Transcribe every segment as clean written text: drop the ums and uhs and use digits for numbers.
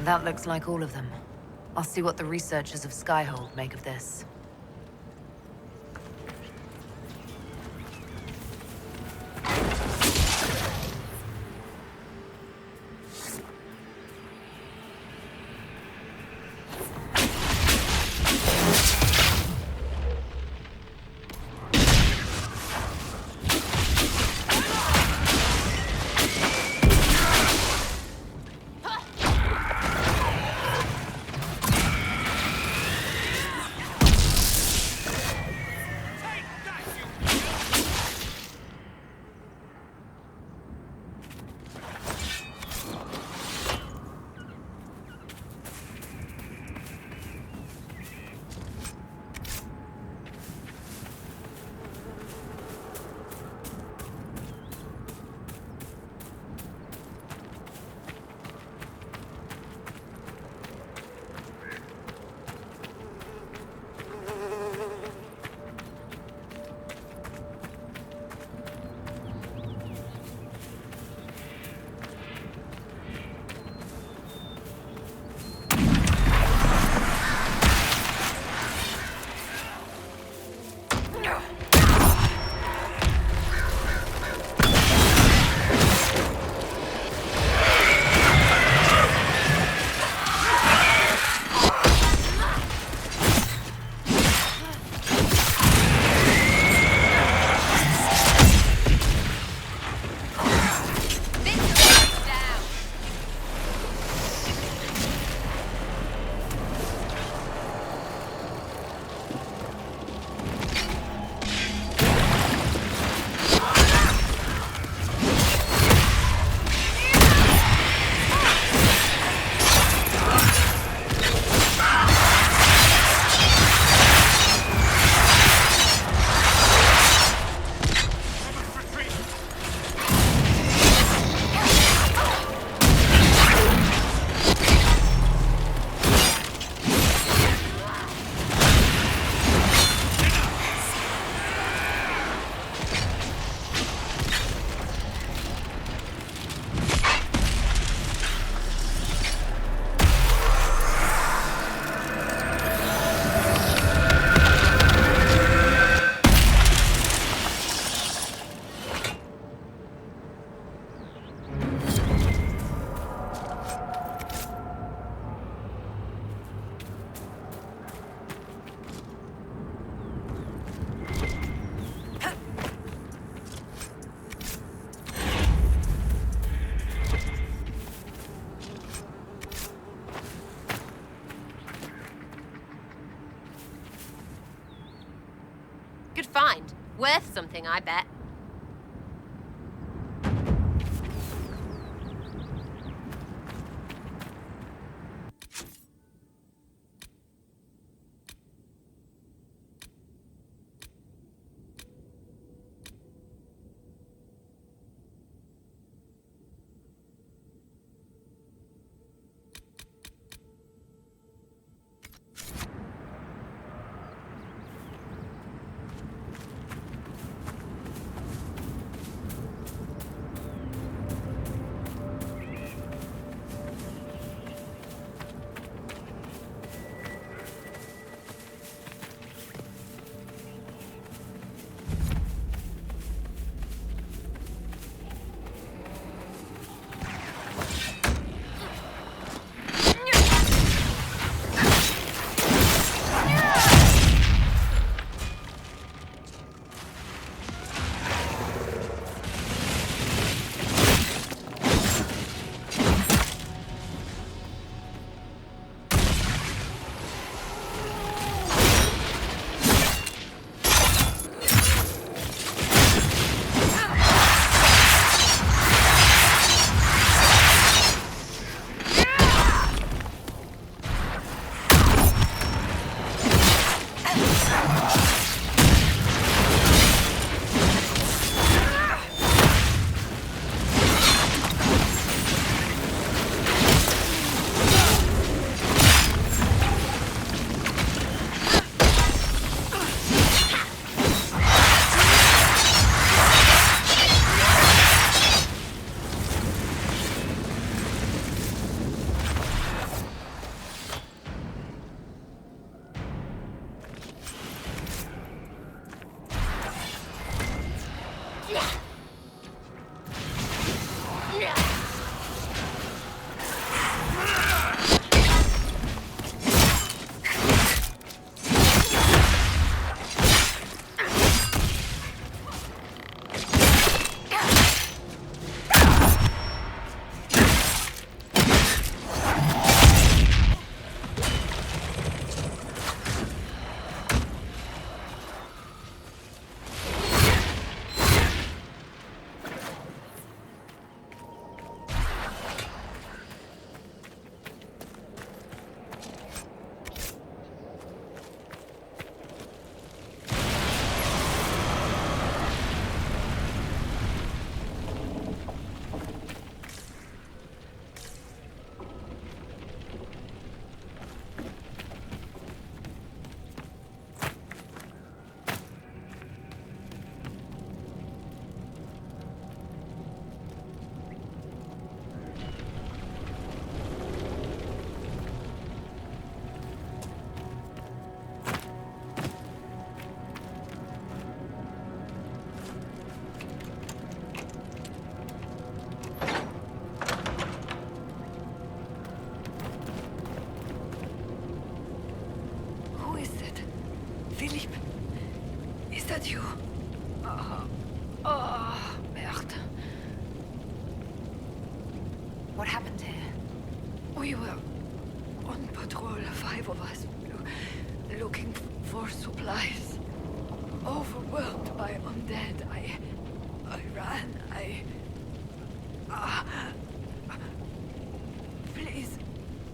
That looks like all of them. I'll see what the researchers of Skyhold make of this. Good find. Worth something, I bet. We were on patrol, 5 of us, looking for supplies. Overwhelmed by undead, I ran,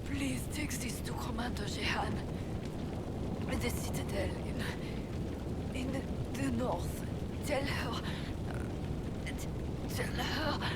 Please take this to Commander Jehan. The citadel in the north. Tell her... Tell her...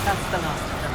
That's the last of them.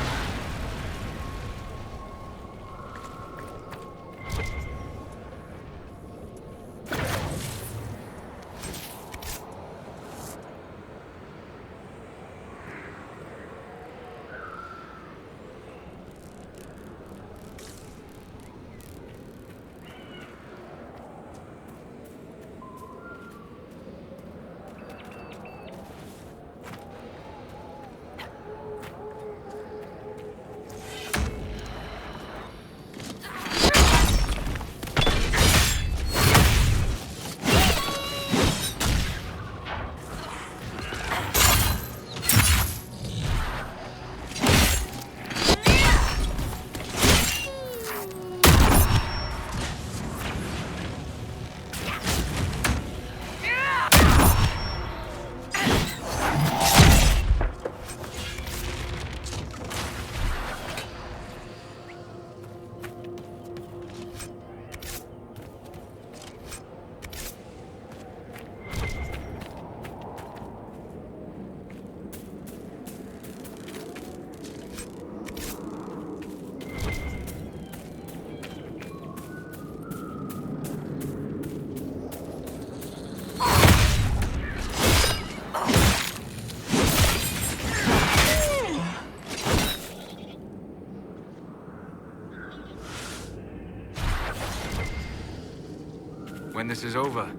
When this is over,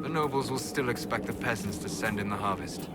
the nobles will still expect the peasants to send in the harvest.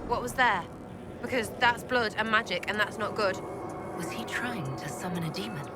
What was there? Because that's blood and magic, and that's not good. Was he trying to summon a demon?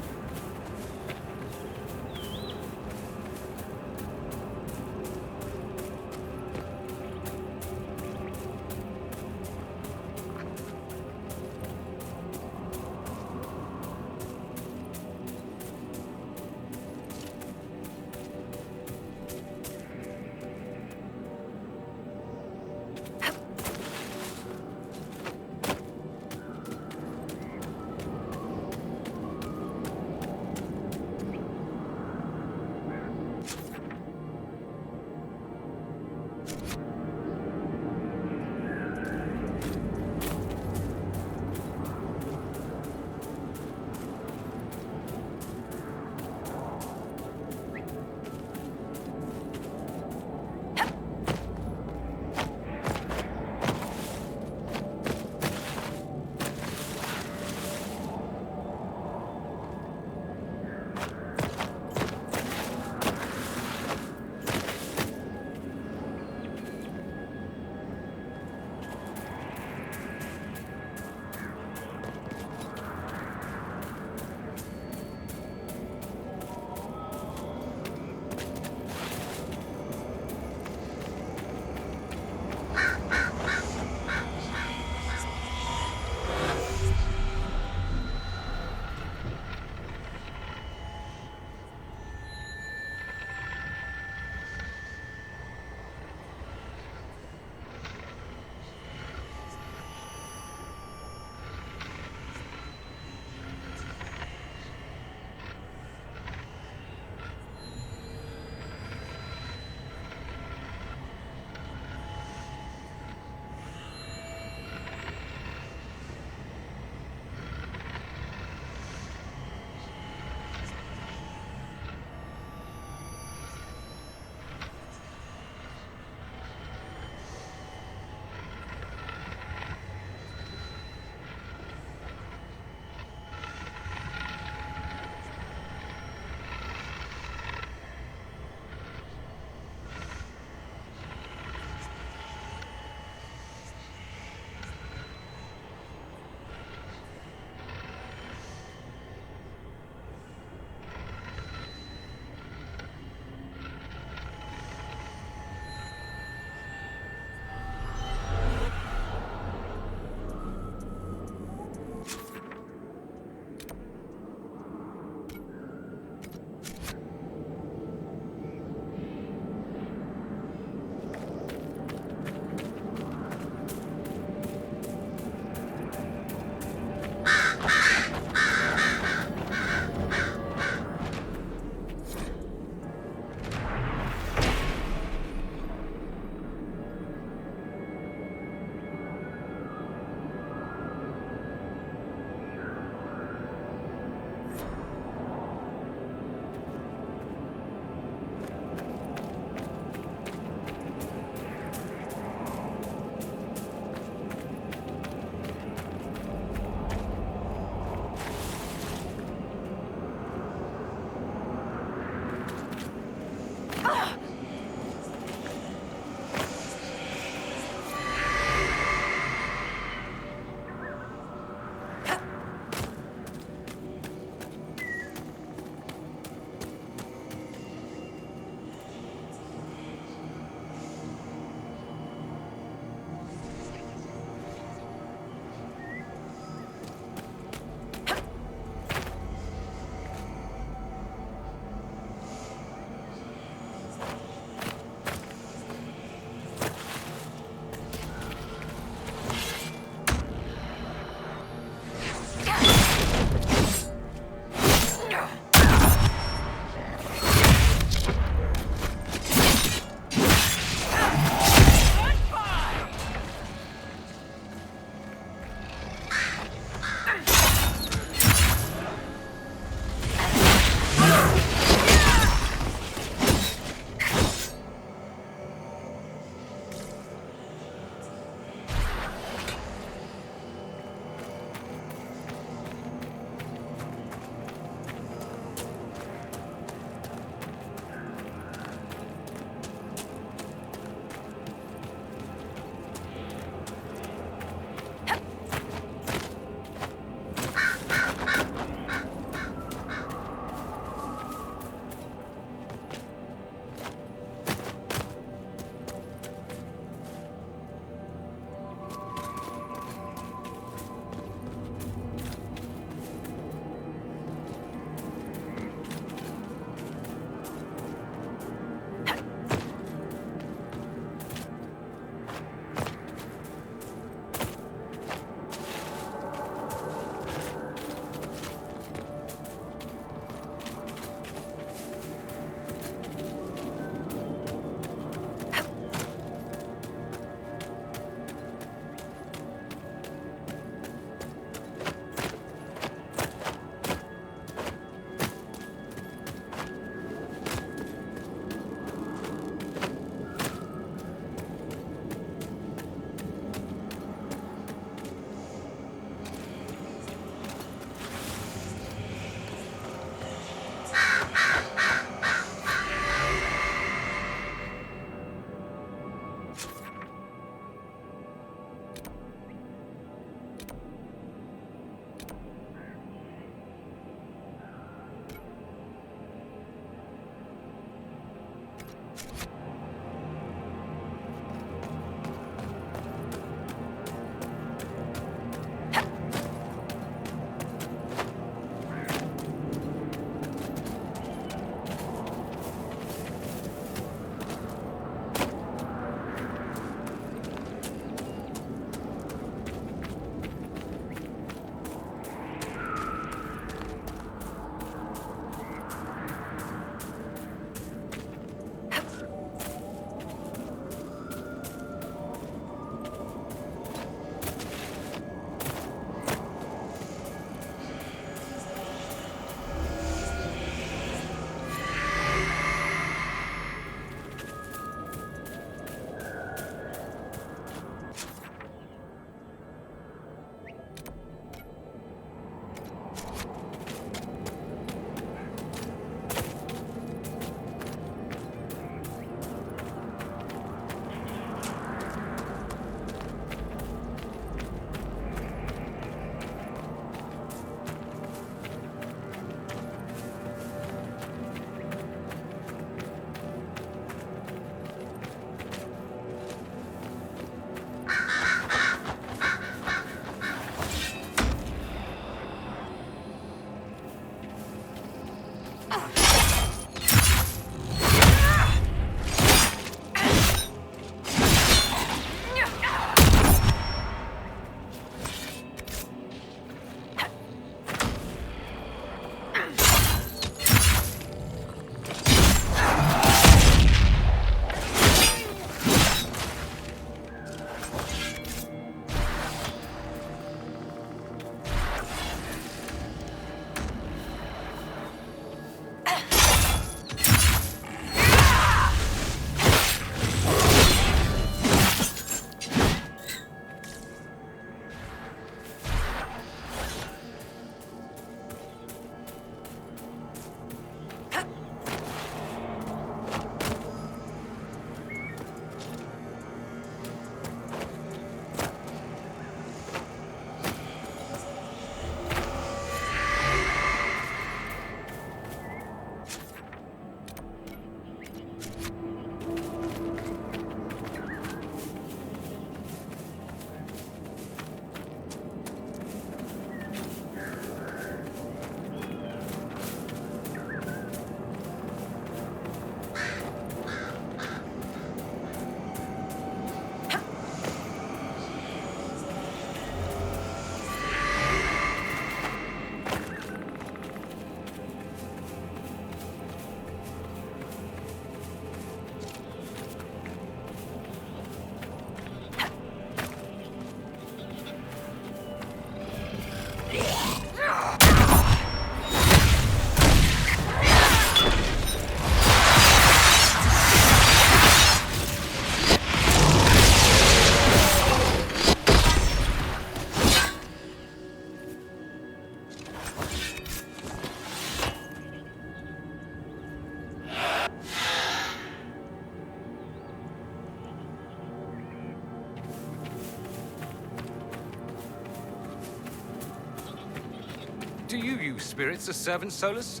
Do you use spirits as servants, Solus?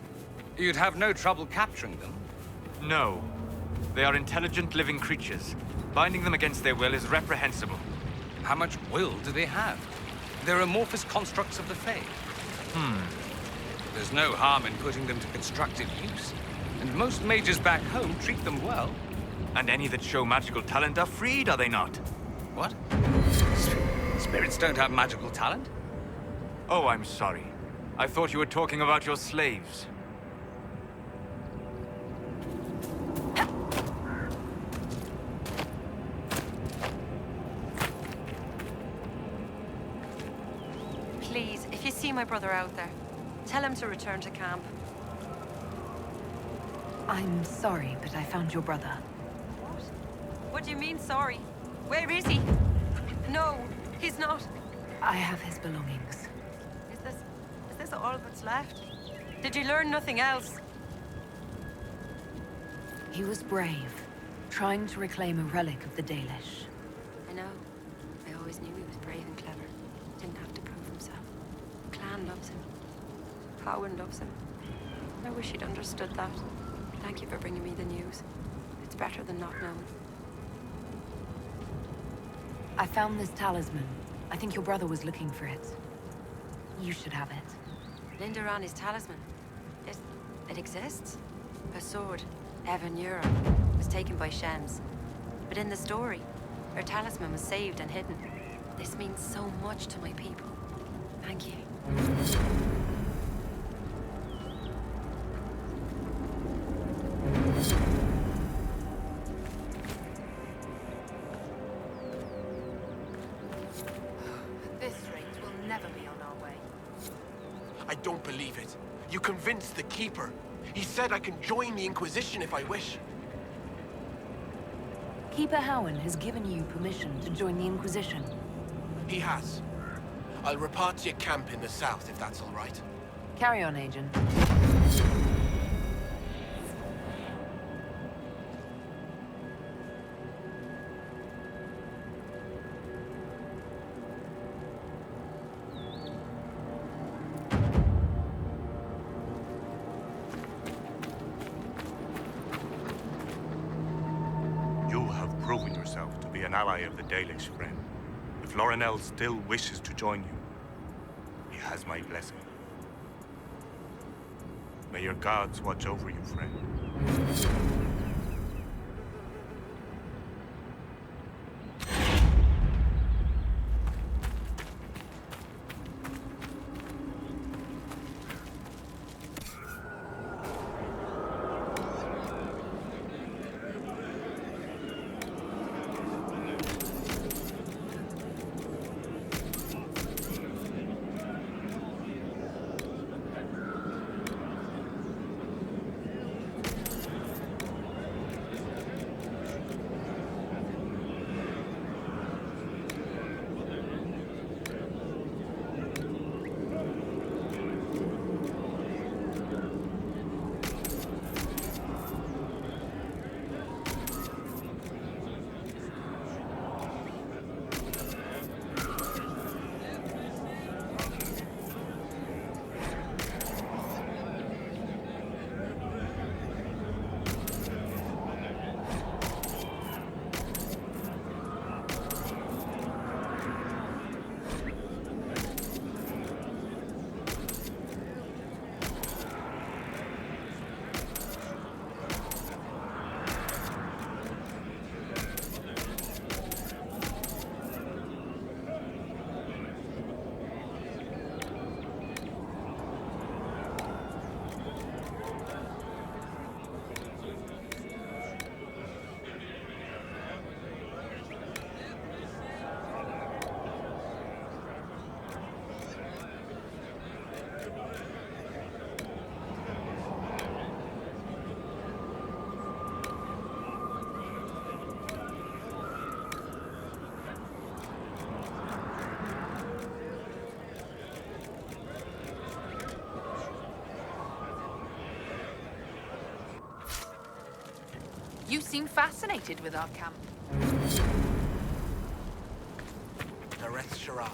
You'd have no trouble capturing them. No. They are intelligent living creatures. Binding them against their will is reprehensible. How much will do they have? They're amorphous constructs of the Fae. There's no harm in putting them to constructive use. And most mages back home treat them well. And any that show magical talent are freed, are they not? What? Spirits don't have magical talent? Oh, I'm sorry. I thought you were talking about your slaves. Please, if you see my brother out there, tell him to return to camp. I'm sorry, but I found your brother. What? What do you mean, sorry? Where is he? No, he's not. I have his belongings. Is this all that's left? Did you learn nothing else? He was brave, trying to reclaim a relic of the Dalish. I know. I always knew he was brave and clever. Didn't have to prove himself. Clan loves him. Cowan loves him. I wish he'd understood that. Thank you for bringing me the news. It's better than not knowing. I found this talisman. I think your brother was looking for it. You should have it. Linda Rani's talisman. It exists? Her sword, Evan Euro, was taken by Shems. But in the story, her talisman was saved and hidden. This means so much to my people. Thank you. At this rate, we'll never be on our way. I don't believe it. You convinced the Keeper. He said I can join the Inquisition if I wish. Keeper Howan has given you permission to join the Inquisition. He has. I'll report to your camp in the south, if that's all right. Carry on, Agent. You have proven yourself to be an ally of the Dalish, friend. If Lorinel still wishes to join you, he has my blessing. May your gods watch over you, friend. You seem fascinated with our camp. Nareth Shara.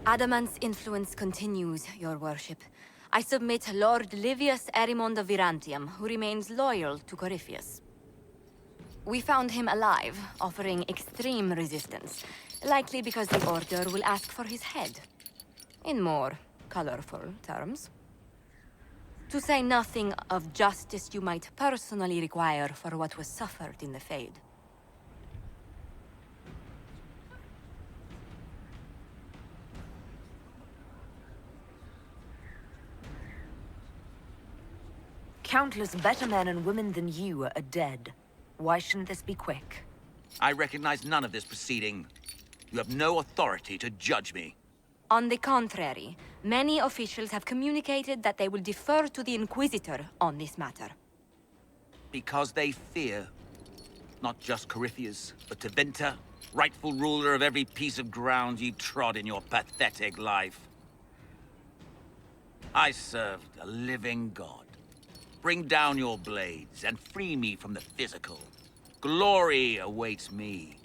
Adamant's influence continues, your worship. I submit Lord Livius Erimond of Virantium, who remains loyal to Corypheus. We found him alive, offering extreme resistance, likely because the Order will ask for his head. In more colorful terms. To say nothing of justice you might personally require for what was suffered in the Fade. Countless better men and women than you are dead. Why shouldn't this be quick? I recognize none of this proceeding. You have no authority to judge me. On the contrary, many officials have communicated that they will defer to the Inquisitor on this matter. Because they fear. Not just Corypheus, but Tevinter, rightful ruler of every piece of ground you trod in your pathetic life. I served a living god. Bring down your blades and free me from the physical. Glory awaits me.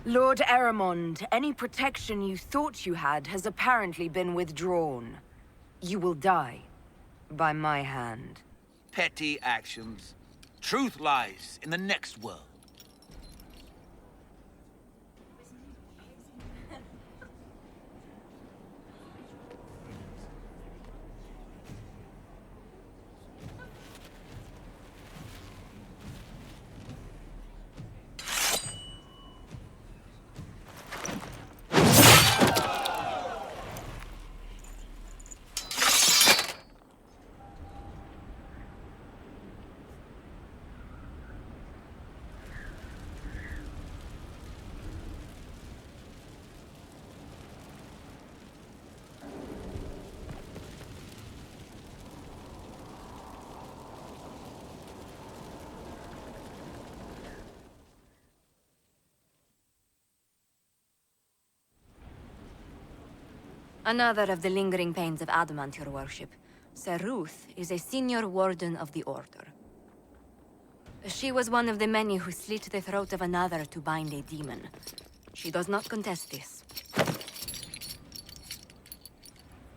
Lord Erimond, any protection you thought you had has apparently been withdrawn. You will die. By my hand. Petty actions. Truth lies in the next world. Another of the lingering pains of Adamant, your worship. Sir Ruth is a senior warden of the Order. She was one of the many who slit the throat of another to bind a demon. She does not contest this.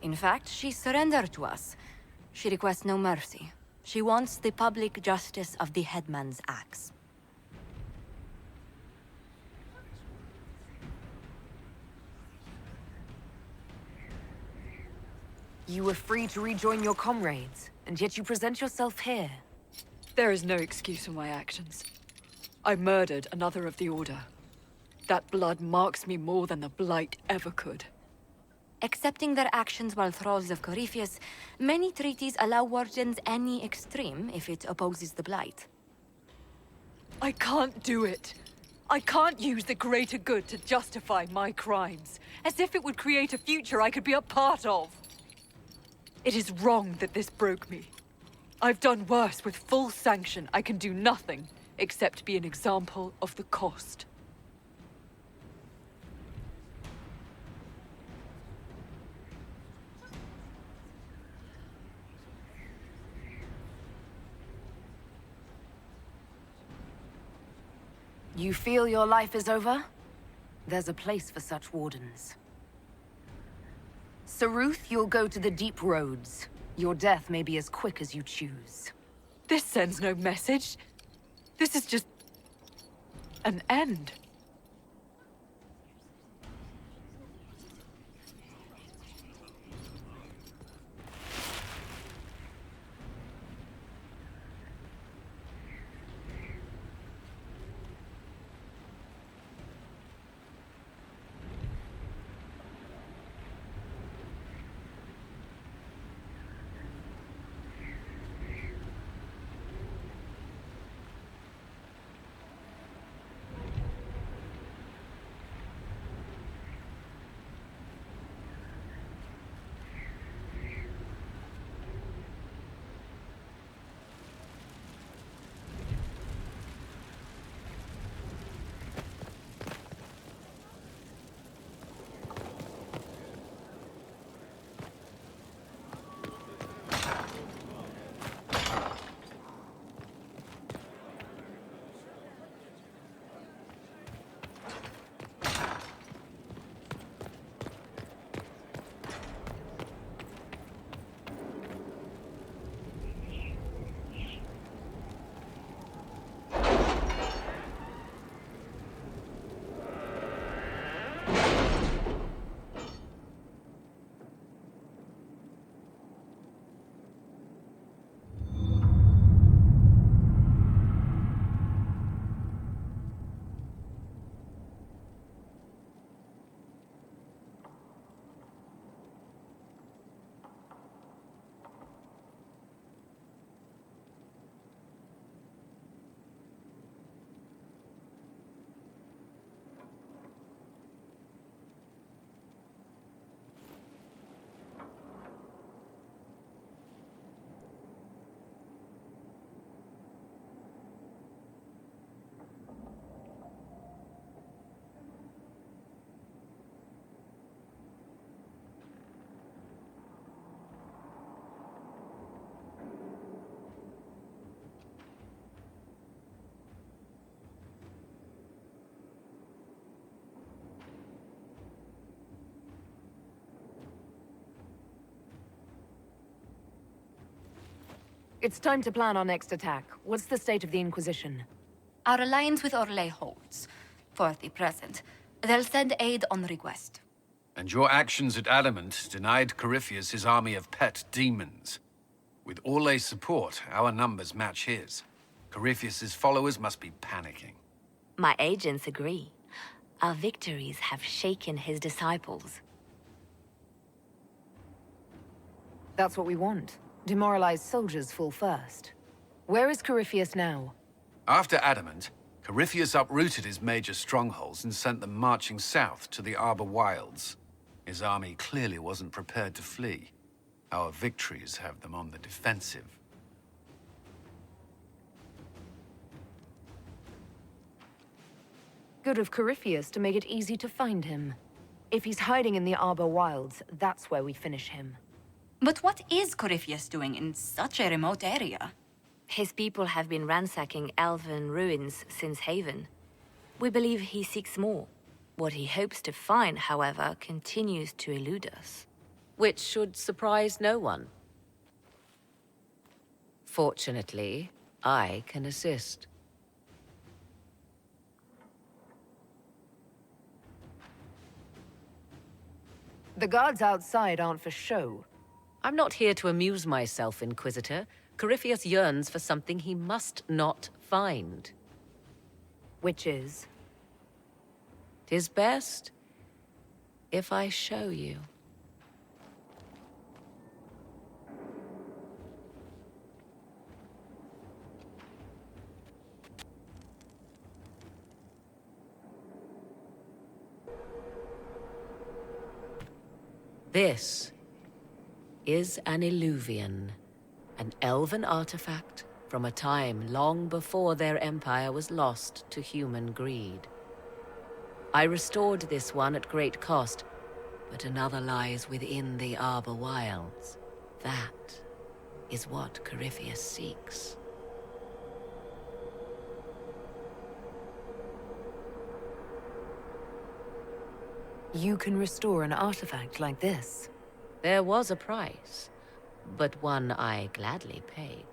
In fact, she surrendered to us. She requests no mercy. She wants the public justice of the headman's axe. You were free to rejoin your comrades, and yet you present yourself here. There is no excuse for my actions. I murdered another of the Order. That blood marks me more than the Blight ever could. Accepting their actions while thralls of Corypheus, many treaties allow wardens any extreme if it opposes the Blight. I can't do it. I can't use the greater good to justify my crimes, as if it would create a future I could be a part of. It is wrong that this broke me. I've done worse with full sanction. I can do nothing except be an example of the cost. You feel your life is over? There's a place for such wardens. Sir Ruth, you'll go to the deep roads. Your death may be as quick as you choose. This sends no message. This is just an end. It's time to plan our next attack. What's the state of the Inquisition? Our alliance with Orlais holds. For the present. They'll send aid on request. And your actions at Adamant denied Corypheus his army of pet demons. With Orlais' support, our numbers match his. Corypheus' followers must be panicking. My agents agree. Our victories have shaken his disciples. That's what we want. Demoralized soldiers fall first. Where is Corypheus now? After Adamant, Corypheus uprooted his major strongholds and sent them marching south to the Arbor Wilds. His army clearly wasn't prepared to flee. Our victories have them on the defensive. Good of Corypheus to make it easy to find him. If he's hiding in the Arbor Wilds, that's where we finish him. But what is Corypheus doing in such a remote area? His people have been ransacking elven ruins since Haven. We believe he seeks more. What he hopes to find, however, continues to elude us. Which should surprise no one. Fortunately, I can assist. The guards outside aren't for show. I'm not here to amuse myself, Inquisitor. Corypheus yearns for something he must not find. Which is? 'Tis best if I show you. This is an illuvian, an elven artifact from a time long before their empire was lost to human greed. I restored this one at great cost, but another lies within the Arbor Wilds. That is what Corypheus seeks. You can restore an artifact like this. There was a price, but one I gladly paid.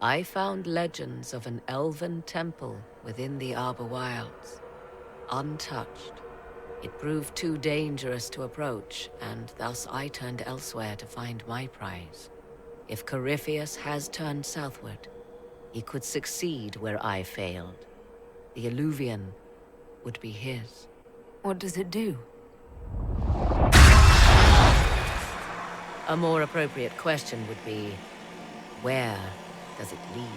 I found legends of an elven temple within the Arbor Wilds. Untouched. It proved too dangerous to approach, and thus I turned elsewhere to find my prize. If Corypheus has turned southward, he could succeed where I failed. The illuvian would be his. What does it do? A more appropriate question would be, where does it lead?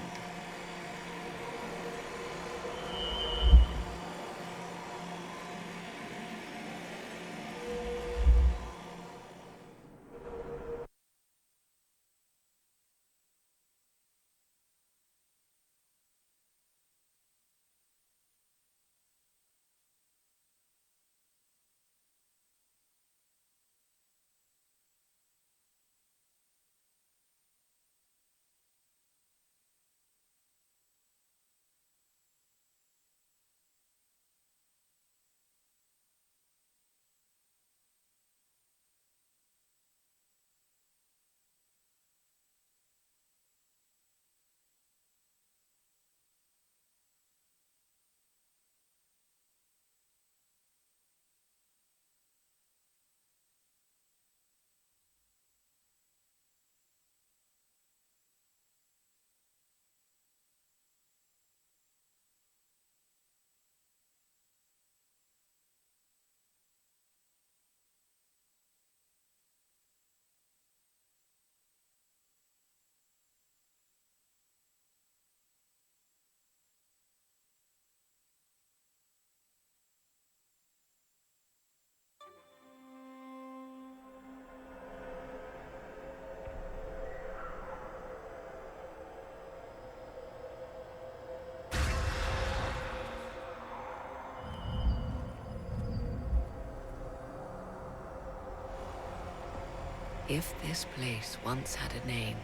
If this place once had a name,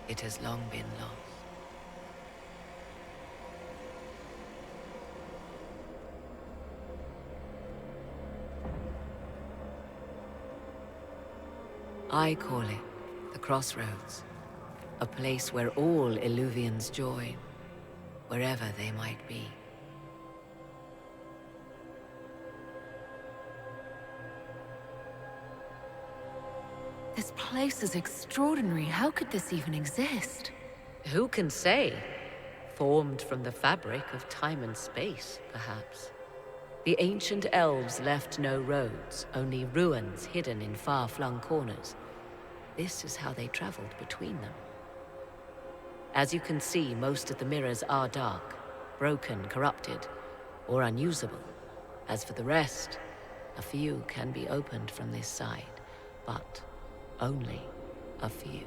it has long been lost. I call it the Crossroads, A place where all Illuvians join, wherever they might be. This place is extraordinary. How could this even exist? Who can say? Formed from the fabric of time and space, perhaps. The ancient elves left no roads, only ruins hidden in far-flung corners. This is how they traveled between them. As you can see, most of the mirrors are dark, broken, corrupted, or unusable. As for the rest, a few can be opened from this side, but only a few.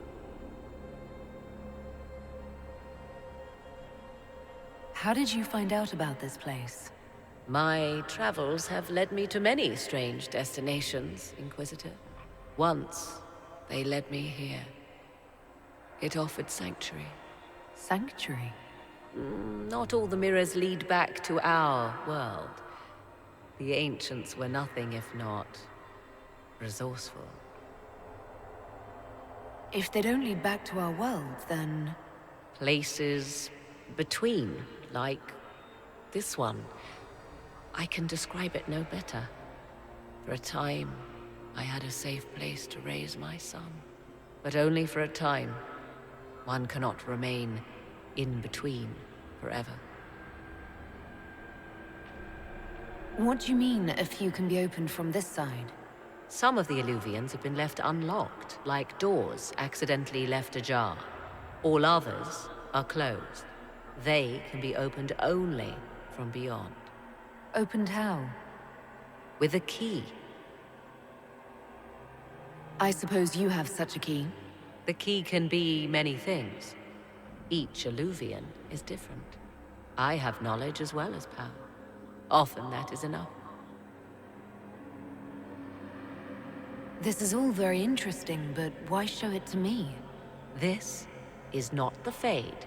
How did you find out about this place? My travels have led me to many strange destinations, Inquisitor. Once, they led me here. It offered sanctuary. Sanctuary? Not all the mirrors lead back to our world. The ancients were nothing if not resourceful. If they don't lead back to our world, then... Places between, like this one. I can describe it no better. For a time, I had a safe place to raise my son. But only for a time. One cannot remain in between forever. What do you mean, a few can be opened from this side? Some of the Illuvians have been left unlocked, like doors accidentally left ajar. All others are closed. They can be opened only from beyond. Opened how? With a key. I suppose you have such a key. The key can be many things. Each Illuvian is different. I have knowledge as well as power. Often that is enough. This is all very interesting, but why show it to me? This is not the Fade,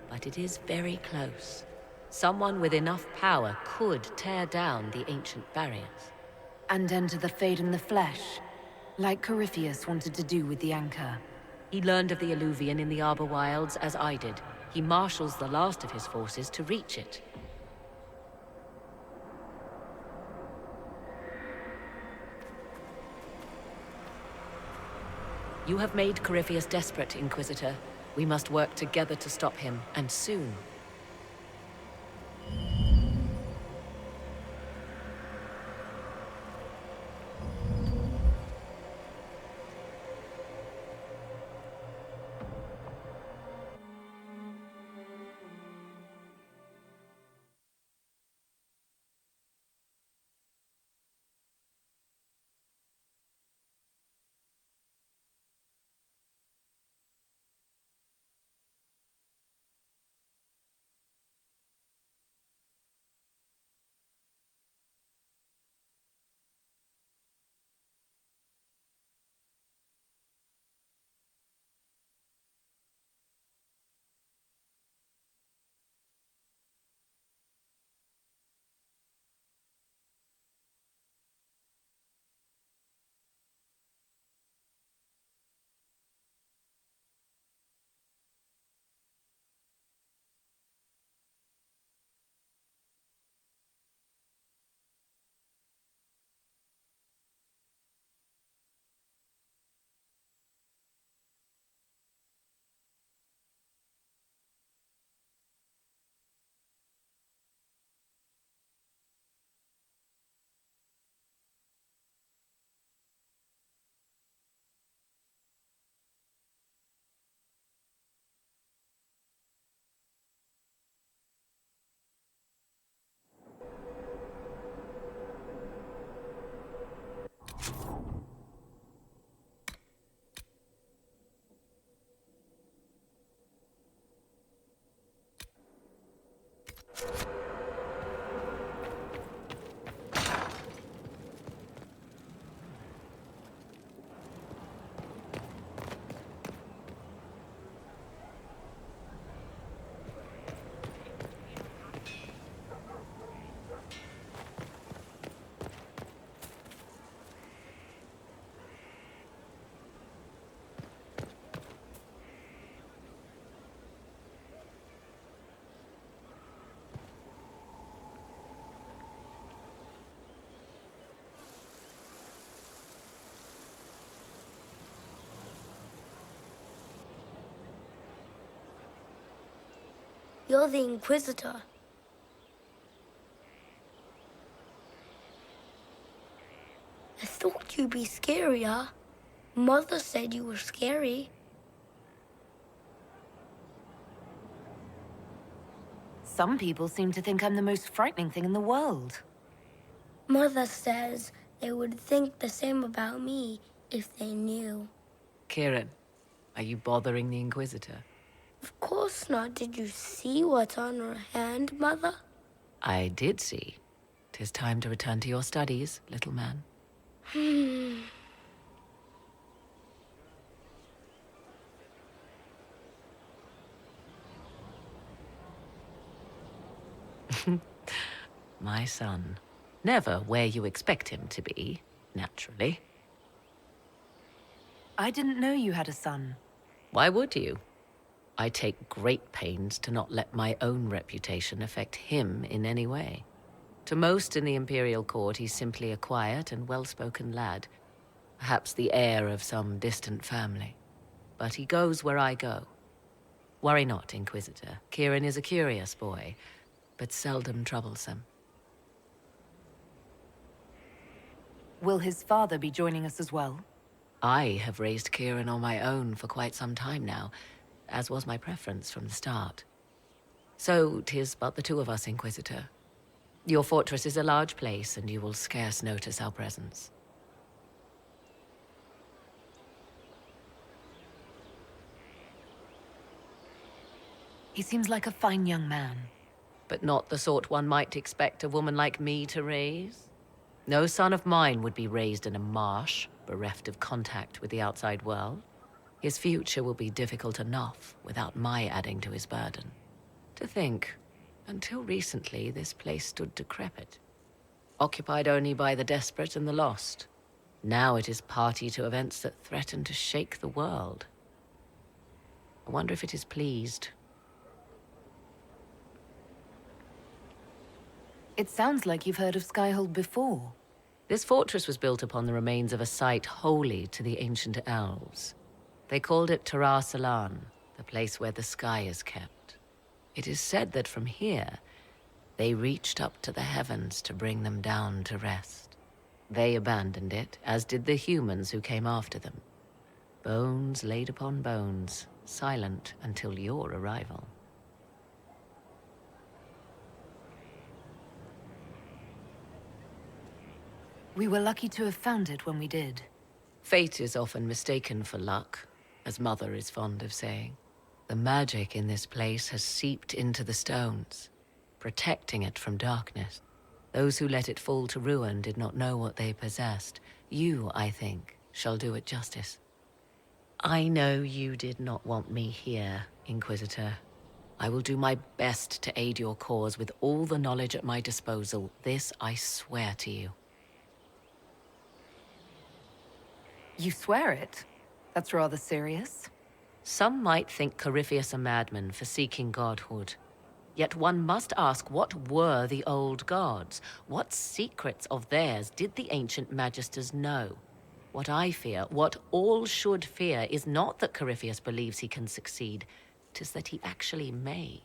but it is very close. Someone with enough power could tear down the ancient barriers. And enter the Fade in the flesh, like Corypheus wanted to do with the Anchor. He learned of the Illuvian in the Arbor Wilds as I did. He marshals the last of his forces to reach it. You have made Corypheus desperate, Inquisitor. We must work together to stop him, and soon. You're the Inquisitor. I thought you'd be scarier. Mother said you were scary. Some people seem to think I'm the most frightening thing in the world. Mother says they would think the same about me if they knew. Kieran, are you bothering the Inquisitor? Of course not. Did you see what's on her hand, Mother? I did see. 'Tis time to return to your studies, little man. My son. Never where you expect him to be, naturally. I didn't know you had a son. Why would you? I take great pains to not let my own reputation affect him in any way. To most in the Imperial Court, he's simply a quiet and well-spoken lad, perhaps the heir of some distant family. But he goes where I go. Worry not, Inquisitor. Kieran is a curious boy, but seldom troublesome. Will his father be joining us as well? I have raised Kieran on my own for quite some time now, as was my preference from the start. So 'tis but the two of us, Inquisitor. Your fortress is a large place, and you will scarce notice our presence. He seems like a fine young man. But not the sort one might expect a woman like me to raise. No son of mine would be raised in a marsh, bereft of contact with the outside world. His future will be difficult enough without my adding to his burden. To think, until recently, this place stood decrepit, occupied only by the desperate and the lost. Now it is party to events that threaten to shake the world. I wonder if it is pleased. It sounds like you've heard of Skyhold before. This fortress was built upon the remains of a site holy to the ancient elves. They called it Tarar Salan, the place where the sky is kept. It is said that from here, they reached up to the heavens to bring them down to rest. They abandoned it, as did the humans who came after them. Bones laid upon bones, silent until your arrival. We were lucky to have found it when we did. Fate is often mistaken for luck, as Mother is fond of saying. The magic in this place has seeped into the stones, protecting it from darkness. Those who let it fall to ruin did not know what they possessed. You, I think, shall do it justice. I know you did not want me here, Inquisitor. I will do my best to aid your cause with all the knowledge at my disposal. This I swear to you. You swear it? That's rather serious. Some might think Corypheus a madman for seeking godhood. Yet one must ask, what were the old gods? What secrets of theirs did the ancient magisters know? What I fear, what all should fear, is not that Corypheus believes he can succeed. 'Tis that he actually may.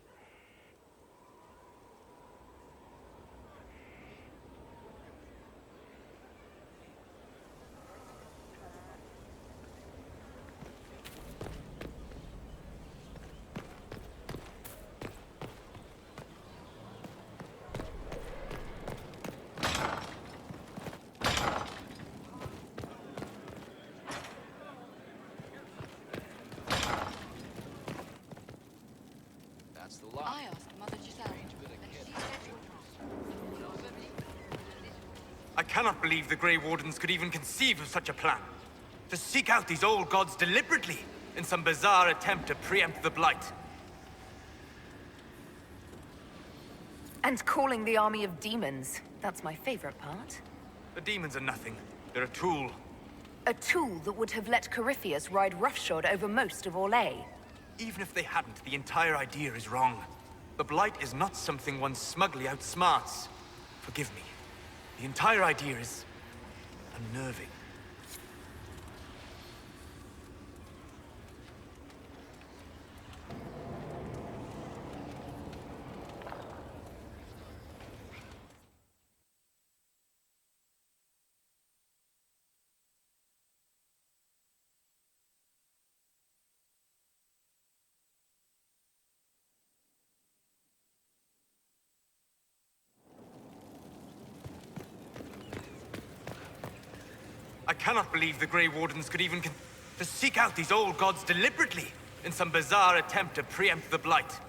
I cannot believe the Grey Wardens could even conceive of such a plan. To seek out these old gods deliberately, in some bizarre attempt to preempt the Blight. And calling the army of demons. That's my favorite part. The demons are nothing. They're a tool. A tool that would have let Corypheus ride roughshod over most of Orlais. Even if they hadn't, the entire idea is wrong. The Blight is not something one smugly outsmarts. Forgive me. The entire idea is unnerving. cannot believe the Grey Wardens could even to seek out these old gods deliberately in some bizarre attempt to preempt the Blight.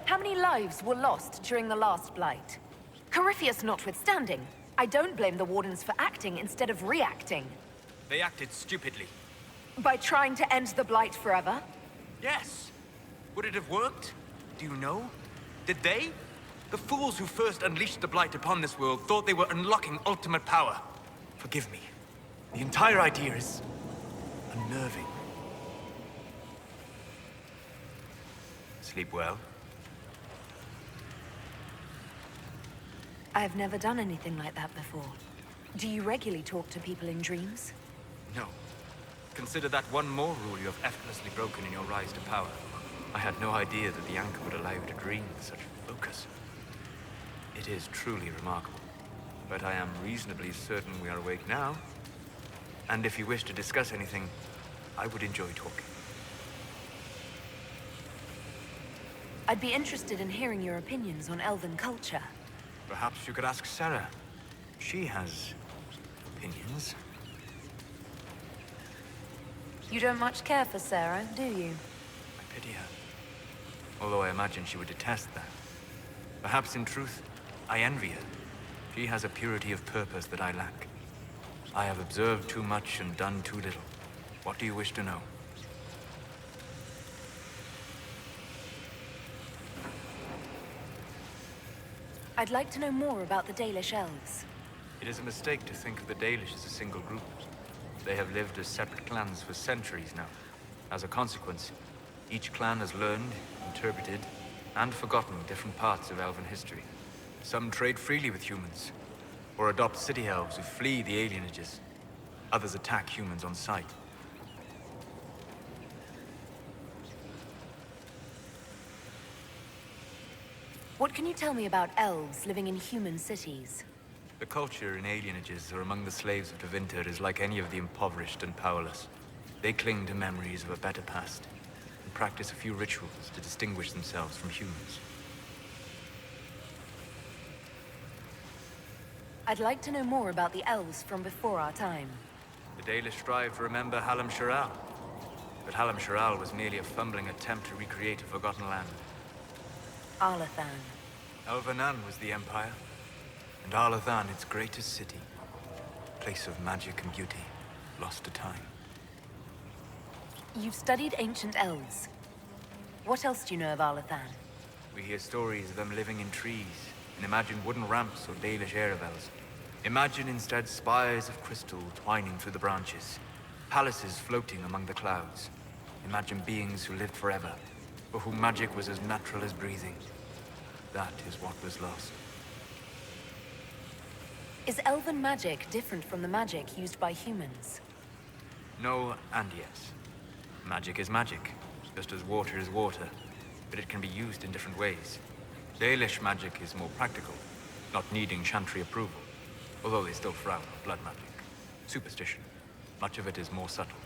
How many lives were lost during the last Blight? Corypheus notwithstanding, I don't blame the Wardens for acting instead of reacting. They acted stupidly. By trying to end the Blight forever? Yes. Would it have worked? Do you know? Did they? The fools who first unleashed the Blight upon this world thought they were unlocking ultimate power. Forgive me. The entire idea is unnerving. Sleep well? I've never done anything like that before. Do you regularly talk to people in dreams? No. Consider that one more rule you have effortlessly broken in your rise to power. I had no idea that the anchor would allow you to dream with such focus. It is truly remarkable. But I am reasonably certain we are awake now. And if you wish to discuss anything, I would enjoy talking. I'd be interested in hearing your opinions on elven culture. Perhaps you could ask Sarah. She has opinions. You don't much care for Sarah, do you? I pity her. Although I imagine she would detest that. Perhaps in truth, I envy her. She has a purity of purpose that I lack. I have observed too much and done too little. What do you wish to know? I'd like to know more about the Dalish elves. It is a mistake to think of the Dalish as a single group. They have lived as separate clans for centuries now. As a consequence, each clan has learned, interpreted, and forgotten different parts of elven history. Some trade freely with humans, or adopt city elves who flee the alienages. Others attack humans on sight. What can you tell me about elves living in human cities? The culture in alienages or among the slaves of Tevinter is like any of the impoverished and powerless. They cling to memories of a better past, and practice a few rituals to distinguish themselves from humans. I'd like to know more about the elves from before our time. The Dalish strive to remember Hallam Sharal, but Hallam Sharal was merely a fumbling attempt to recreate a forgotten land. Arlathan. Elvanan was the Empire, and Arlathan its greatest city. Place of magic and beauty, lost to time. You've studied ancient elves. What else do you know of Arlathan? We hear stories of them living in trees, and imagine wooden ramps or Dalish aeravels. Imagine instead spires of crystal twining through the branches, palaces floating among the clouds. Imagine beings who lived forever, for whom magic was as natural as breathing. That is what was lost. Is elven magic different from the magic used by humans? No and yes. Magic is magic, just as water is water, but it can be used in different ways. Dalish magic is more practical, not needing chantry approval, although they still frown on blood magic. Superstition. Much of it is more subtle.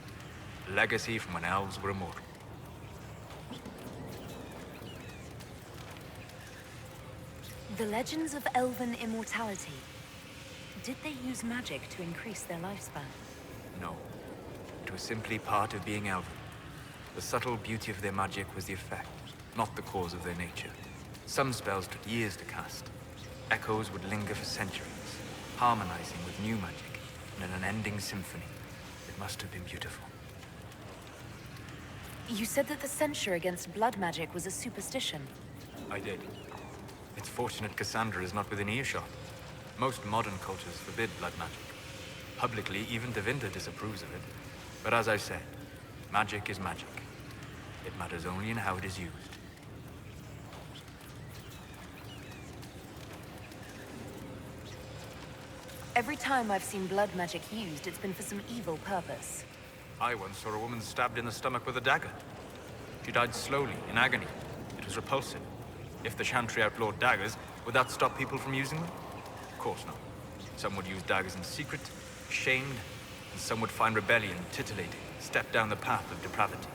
A legacy from when elves were immortal. The legends of elven immortality. Did they use magic to increase their lifespan? No. It was simply part of being elven. The subtle beauty of their magic was the effect, not the cause of their nature. Some spells took years to cast. Echoes would linger for centuries, harmonizing with new magic in an unending symphony. It must have been beautiful. You said that the censure against blood magic was a superstition. I did. It's fortunate Cassandra is not within earshot. Most modern cultures forbid blood magic. Publicly, even Tevinter disapproves of it. But as I said, magic is magic. It matters only in how it is used. Every time I've seen blood magic used, it's been for some evil purpose. I once saw a woman stabbed in the stomach with a dagger. She died slowly, in agony. It was repulsive. If the Chantry outlawed daggers, would that stop people from using them? Of course not. Some would use daggers in secret, shamed, and some would find rebellion titillating, step down the path of depravity.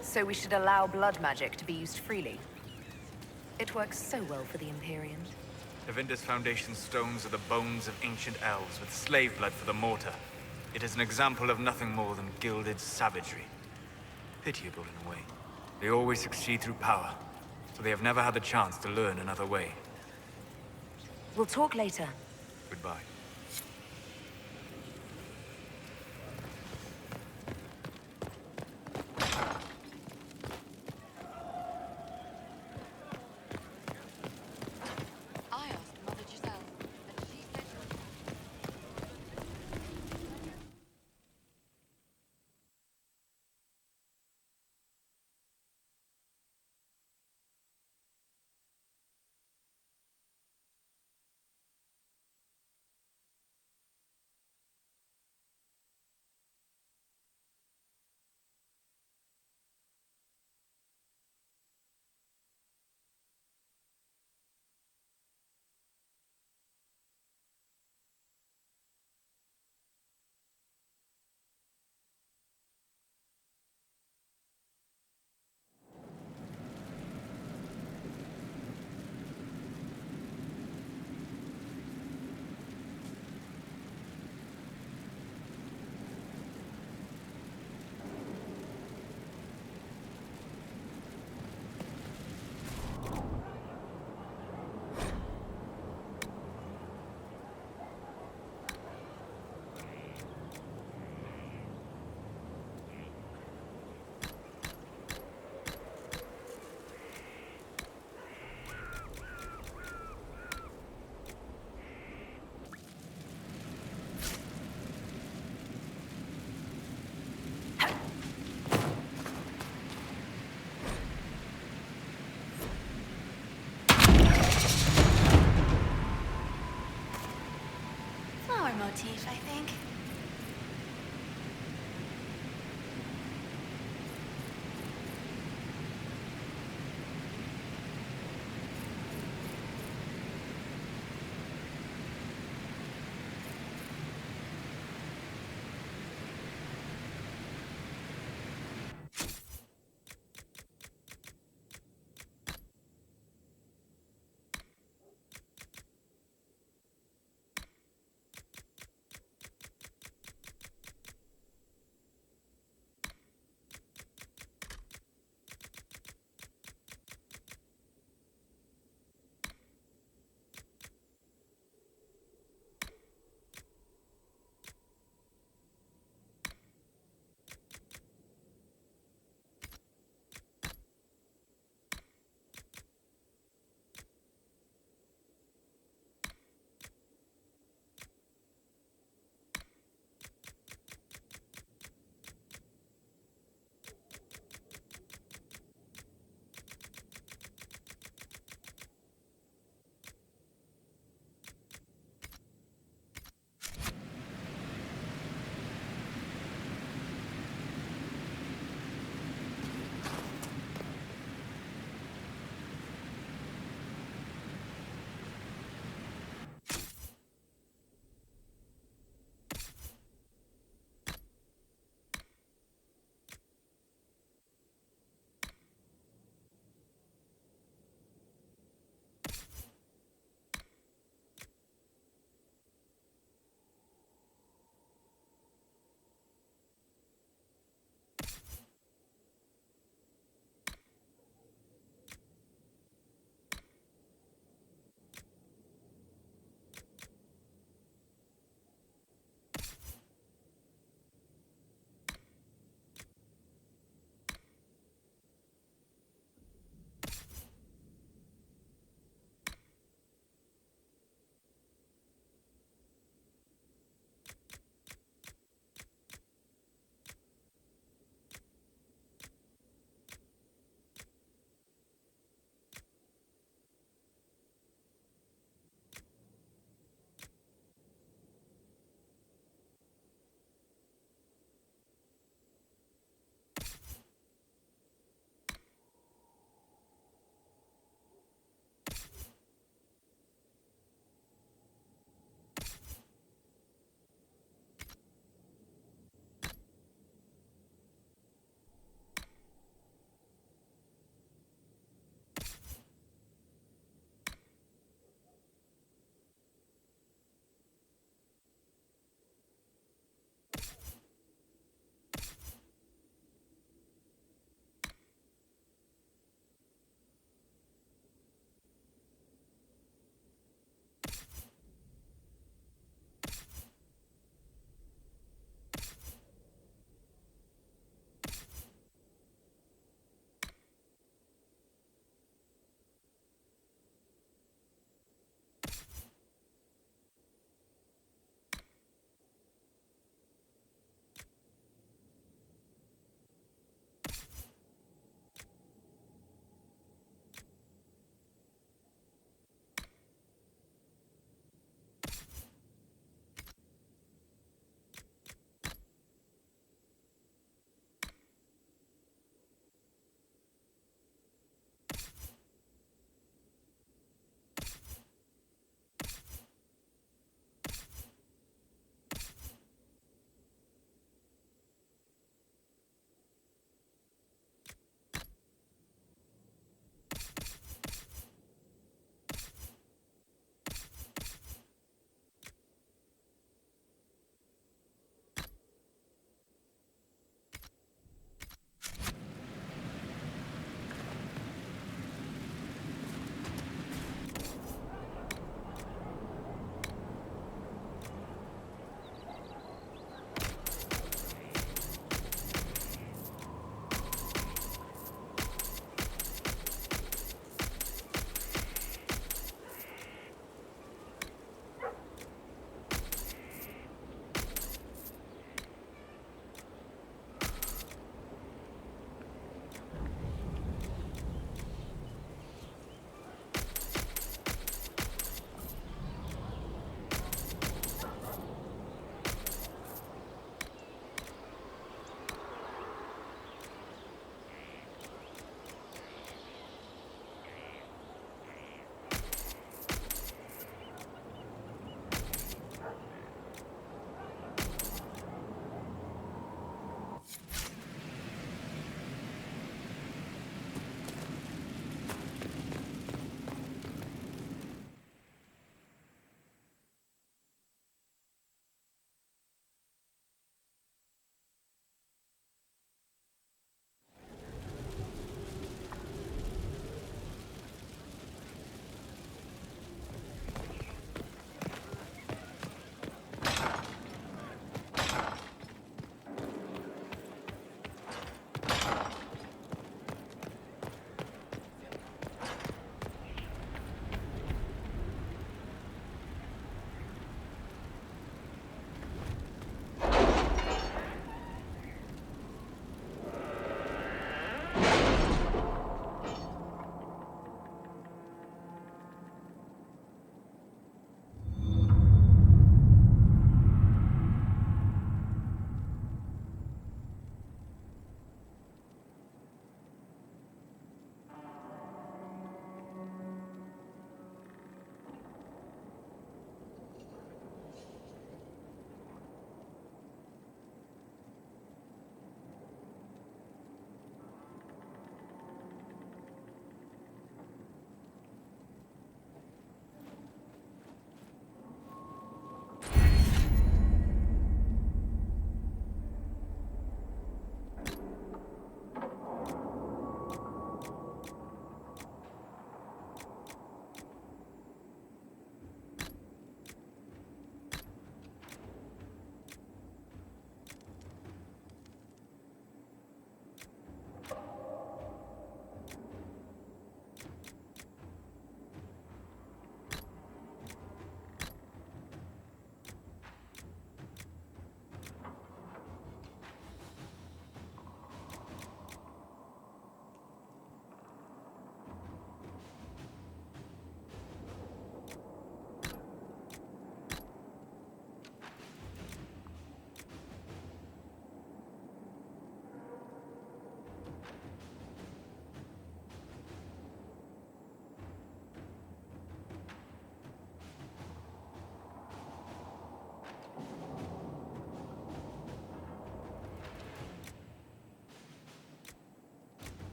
So we should allow blood magic to be used freely. It works so well for the Imperium. Tevinter's foundation stones are the bones of ancient elves with slave blood for the mortar. It is an example of nothing more than gilded savagery. Pitiable in a way. They always succeed through power, so they have never had the chance to learn another way. We'll talk later. Goodbye.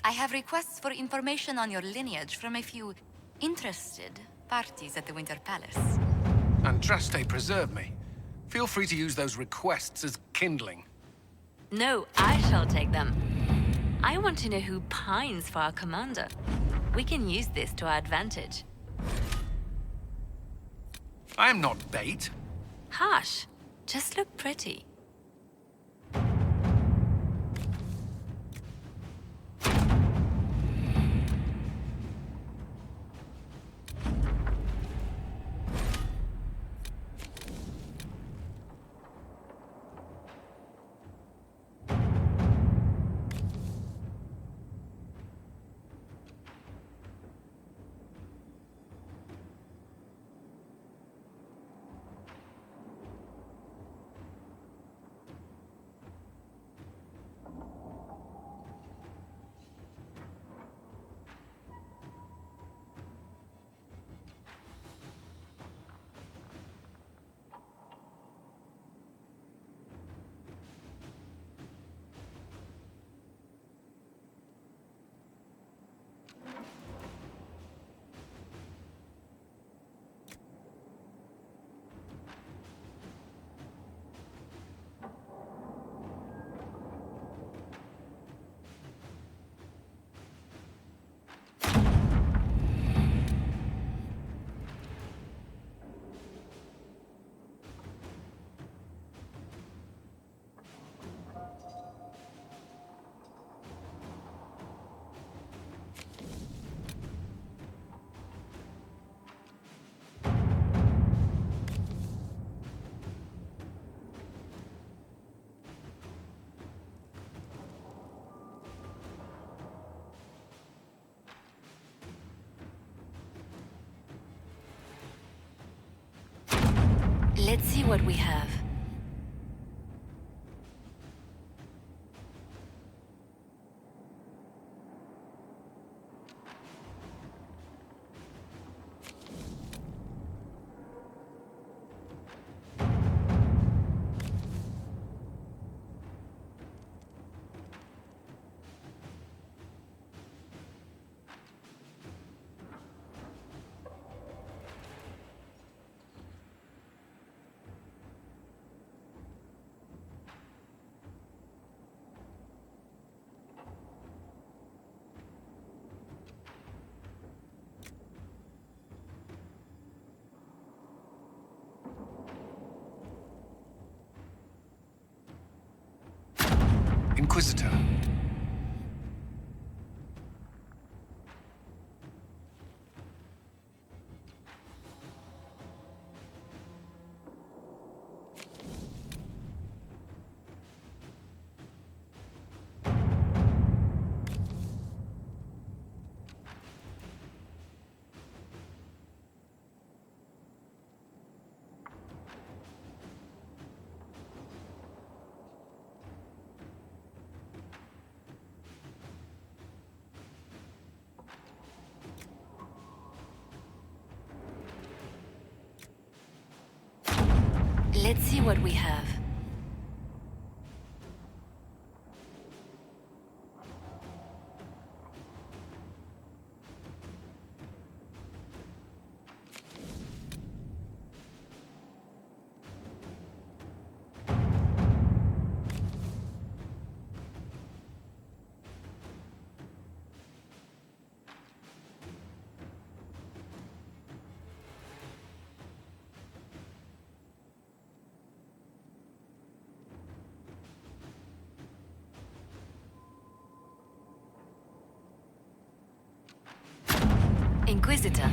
I have requests for information on your lineage from a few interested parties at the Winter Palace. Andraste preserve me. Feel free to use those requests as kindling. No, I shall take them. I want to know who pines for our commander. We can use this to our advantage. I'm not bait. Hush. Just look pretty. Let's see what we have. Inquisitor. Let's see what we have. Inquisitor.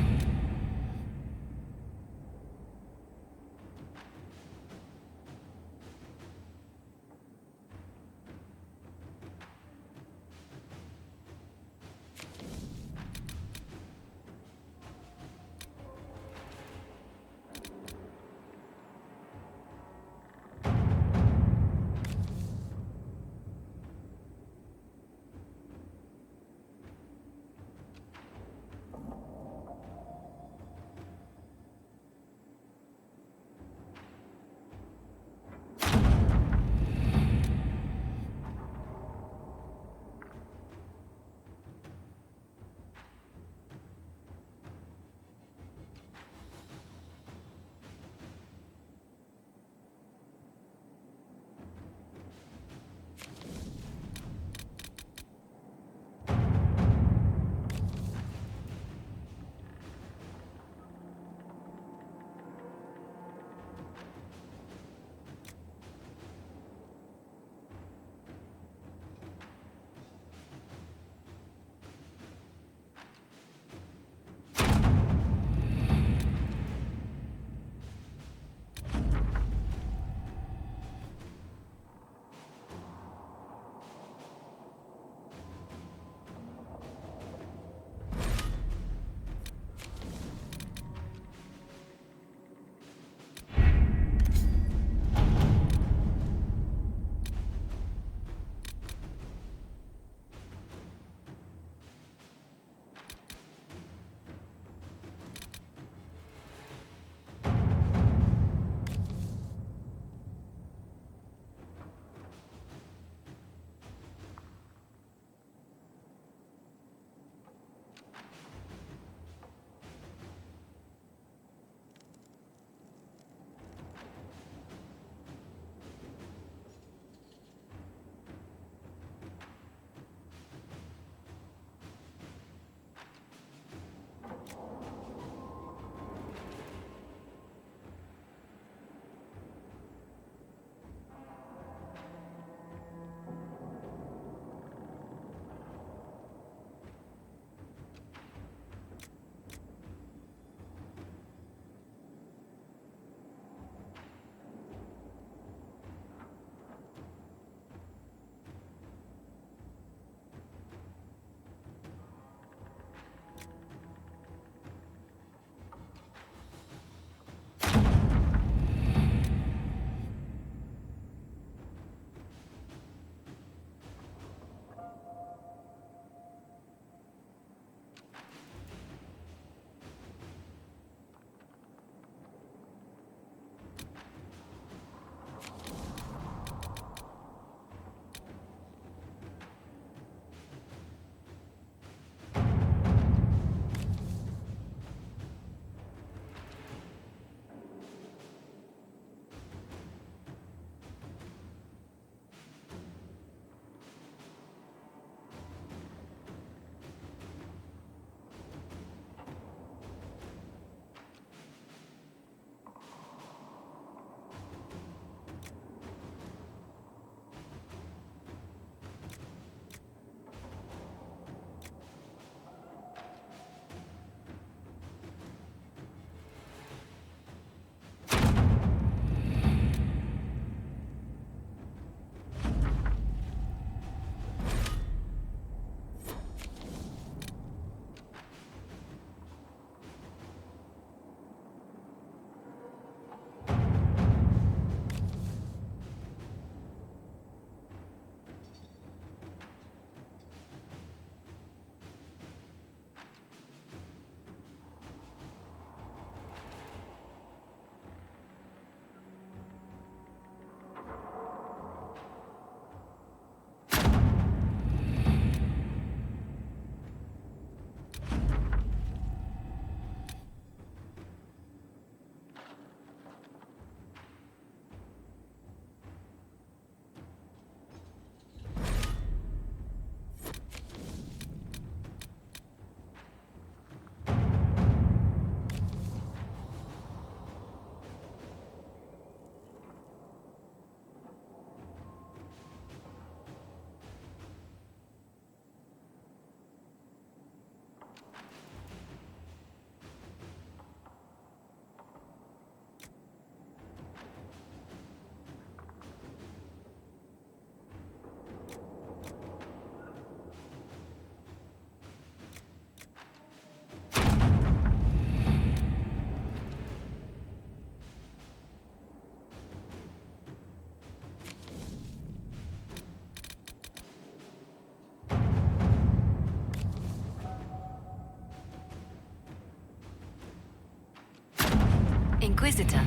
Inquisitor.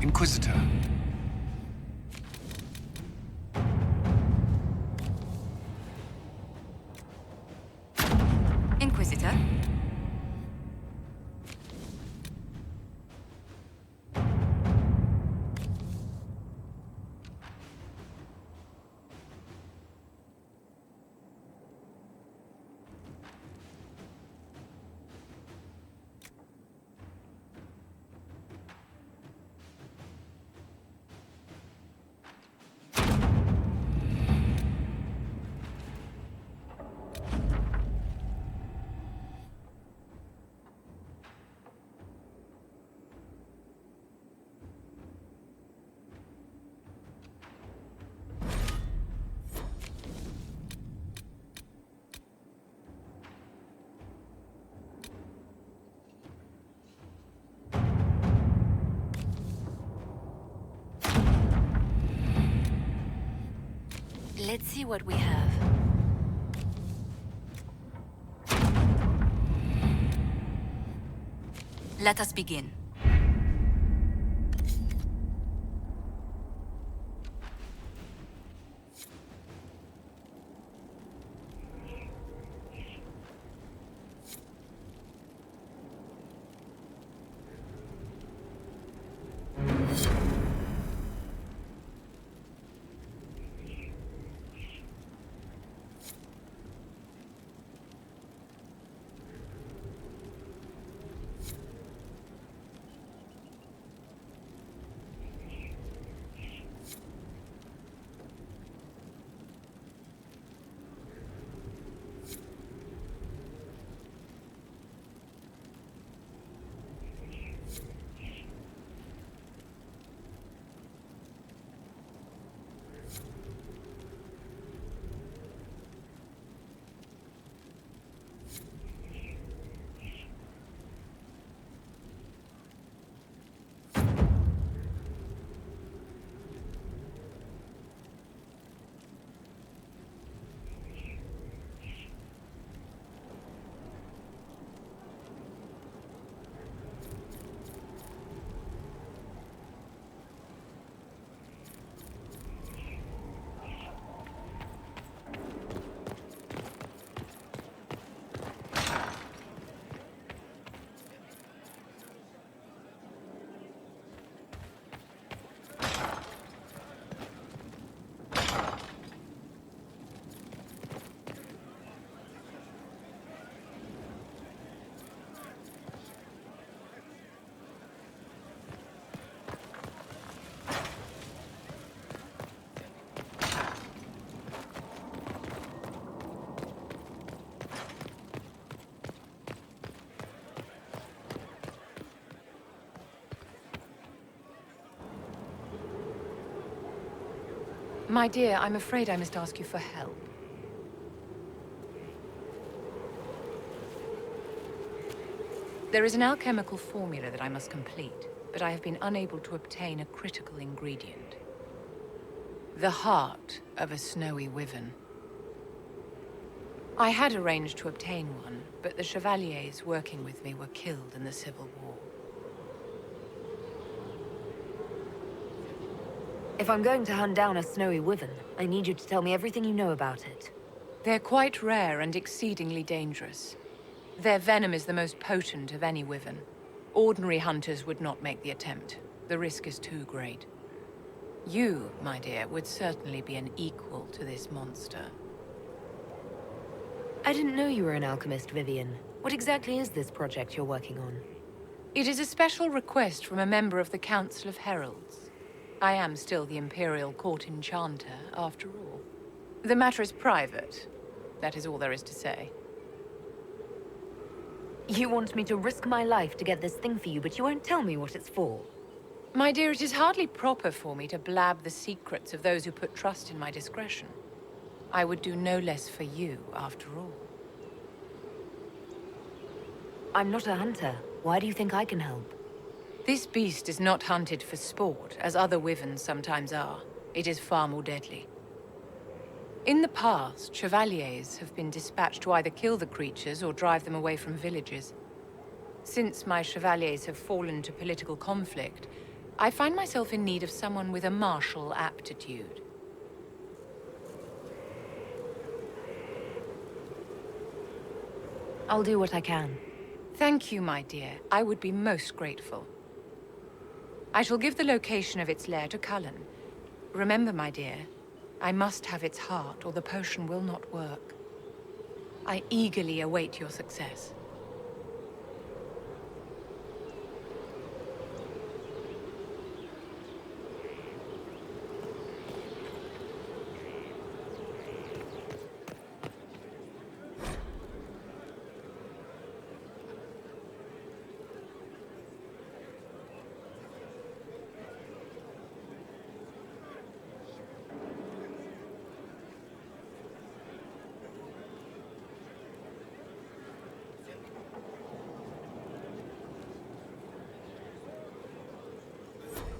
Inquisitor. Inquisitor. Let's see what we have. Let us begin. My dear, I'm afraid I must ask you for help. There is an alchemical formula that I must complete, but I have been unable to obtain a critical ingredient. The heart of a snowy wyvern. I had arranged to obtain one, but the chevaliers working with me were killed in the Civil War. If I'm going to hunt down a snowy wyvern, I need you to tell me everything you know about it. They're quite rare and exceedingly dangerous. Their venom is the most potent of any wyvern. Ordinary hunters would not make the attempt. The risk is too great. You, my dear, would certainly be an equal to this monster. I didn't know you were an alchemist, Vivian. What exactly is this project you're working on? It is a special request from a member of the Council of Heralds. I am still the Imperial Court Enchanter, after all. The matter is private. That is all there is to say. You want me to risk my life to get this thing for you, but you won't tell me what it's for. My dear, it is hardly proper for me to blab the secrets of those who put trust in my discretion. I would do no less for you, after all. I'm not a hunter. Why do you think I can help? This beast is not hunted for sport, as other wyverns sometimes are. It is far more deadly. In the past, chevaliers have been dispatched to either kill the creatures or drive them away from villages. Since my chevaliers have fallen to political conflict, I find myself in need of someone with a martial aptitude. I'll do what I can. Thank you, my dear. I would be most grateful. I shall give the location of its lair to Cullen. Remember, my dear, I must have its heart, or the potion will not work. I eagerly await your success.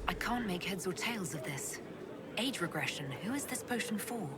I can't make heads or tails of this. Age regression, who is this potion for?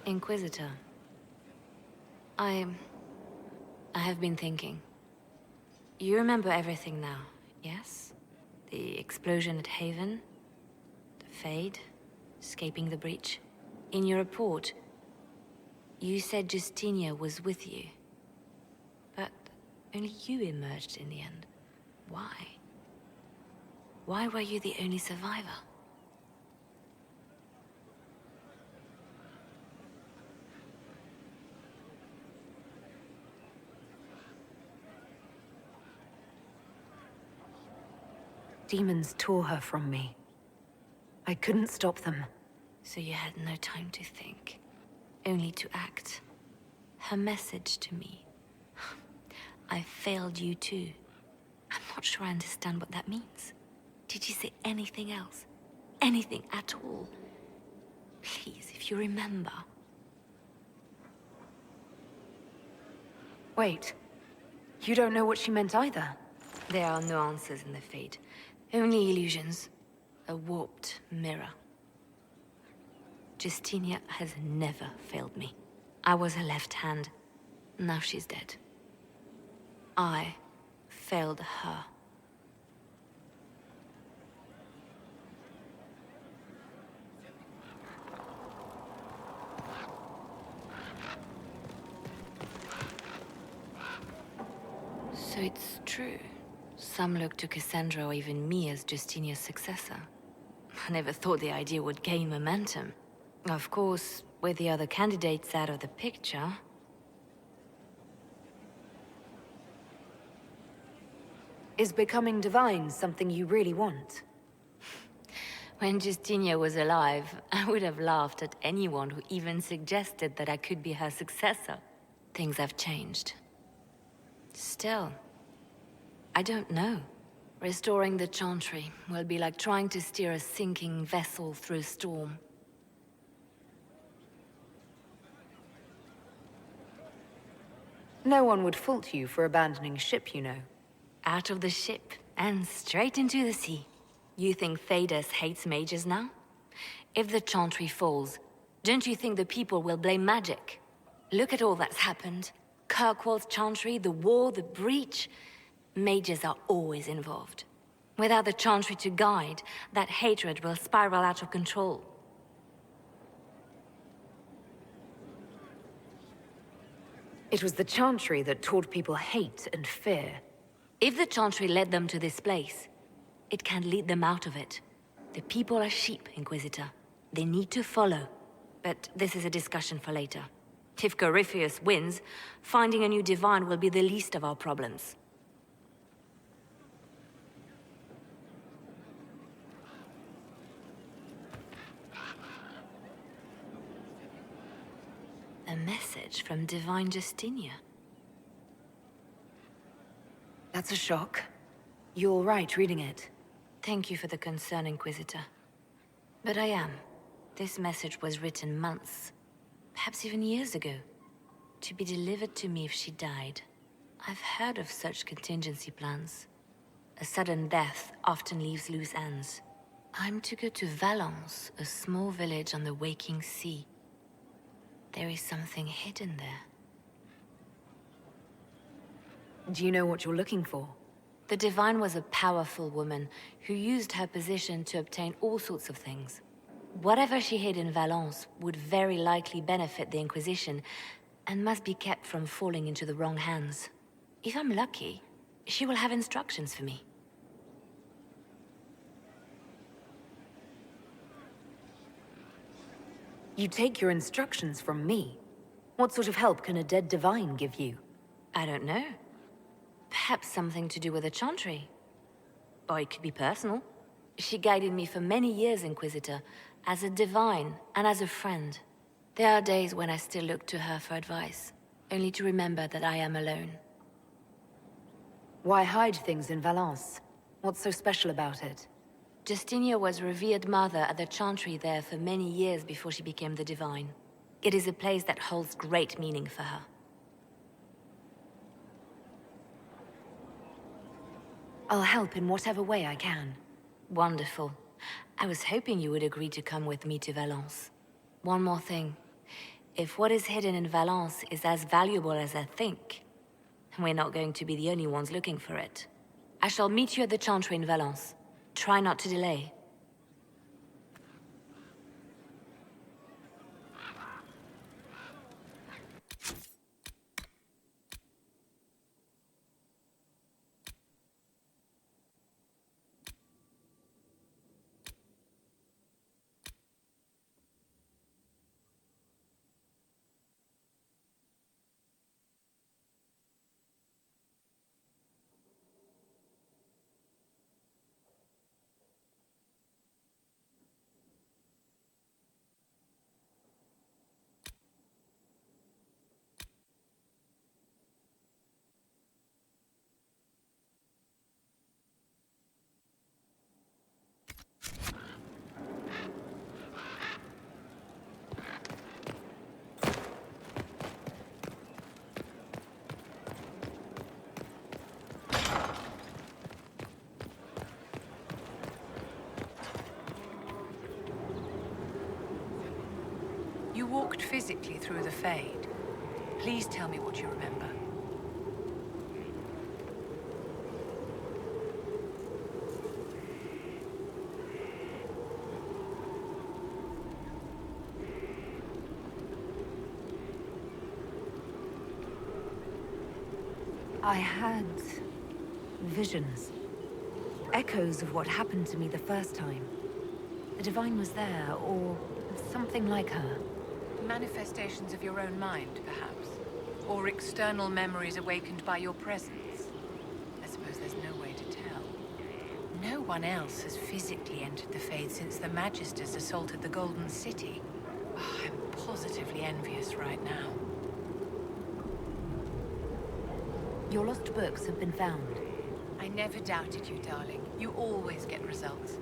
Inquisitor. I have been thinking. You remember everything now, yes? The explosion at Haven, the Fade, escaping the breach. In your report, you said Justinia was with you. But only you emerged in the end. Why? Why were you the only survivor? Demons tore her from me. I couldn't stop them. So you had no time to think, only to act. Her message to me. I failed you too. I'm not sure I understand what that means. Did you say anything else? Anything at all? Please, if you remember. Wait. You don't know what she meant either? There are no answers in the fate. Only illusions. A warped mirror. Justinia has never failed me. I was her left hand. Now she's dead. I failed her. So it's true. Some look to Cassandra or even me as Justinia's successor. I never thought the idea would gain momentum. Of course, with the other candidates out of the picture... Is becoming divine something you really want? When Justinia was alive, I would have laughed at anyone who even suggested that I could be her successor. Things have changed. Still, I don't know. Restoring the Chantry will be like trying to steer a sinking vessel through a storm. No one would fault you for abandoning ship, you know. Out of the ship, and straight into the sea. You think Thedas hates mages now? If the Chantry falls, don't you think the people will blame magic? Look at all that's happened. Kirkwall's Chantry, the war, the breach. Mages are always involved. Without the Chantry to guide, that hatred will spiral out of control. It was the Chantry that taught people hate and fear. If the Chantry led them to this place, it can lead them out of it. The people are sheep, Inquisitor. They need to follow. But this is a discussion for later. If Corypheus wins, finding a new divine will be the least of our problems. A message from Divine Justinia. That's a shock. You're all right reading it. Thank you for the concern, Inquisitor. But I am. This message was written months, perhaps even years ago, to be delivered to me if she died. I've heard of such contingency plans. A sudden death often leaves loose ends. I'm to go to Valence, a small village on the waking sea. There is something hidden there. Do you know what you're looking for? The Divine was a powerful woman who used her position to obtain all sorts of things. Whatever she hid in Valence would very likely benefit the Inquisition and must be kept from falling into the wrong hands. If I'm lucky, she will have instructions for me. You take your instructions from me? What sort of help can a dead Divine give you? I don't know. Perhaps something to do with the Chantry. Or it could be personal. She guided me for many years, Inquisitor, as a Divine and as a friend. There are days when I still look to her for advice, only to remember that I am alone. Why hide things in Valence? What's so special about it? Justinia was revered mother at the Chantry there for many years before she became the Divine. It is a place that holds great meaning for her. I'll help in whatever way I can. Wonderful. I was hoping you would agree to come with me to Valence. One more thing. If what is hidden in Valence is as valuable as I think, we're not going to be the only ones looking for it. I shall meet you at the Chantry in Valence. Try not to delay. walked physically through the Fade. Please tell me what you remember. I had visions. Echoes of what happened to me the first time. The Divine was there, or something like her. Manifestations of your own mind, perhaps? Or external memories awakened by your presence? I suppose there's no way to tell. No one else has physically entered the Fade since the Magisters assaulted the Golden City. Oh, I'm positively envious right now. Your lost books have been found. I never doubted you, darling. You always get results.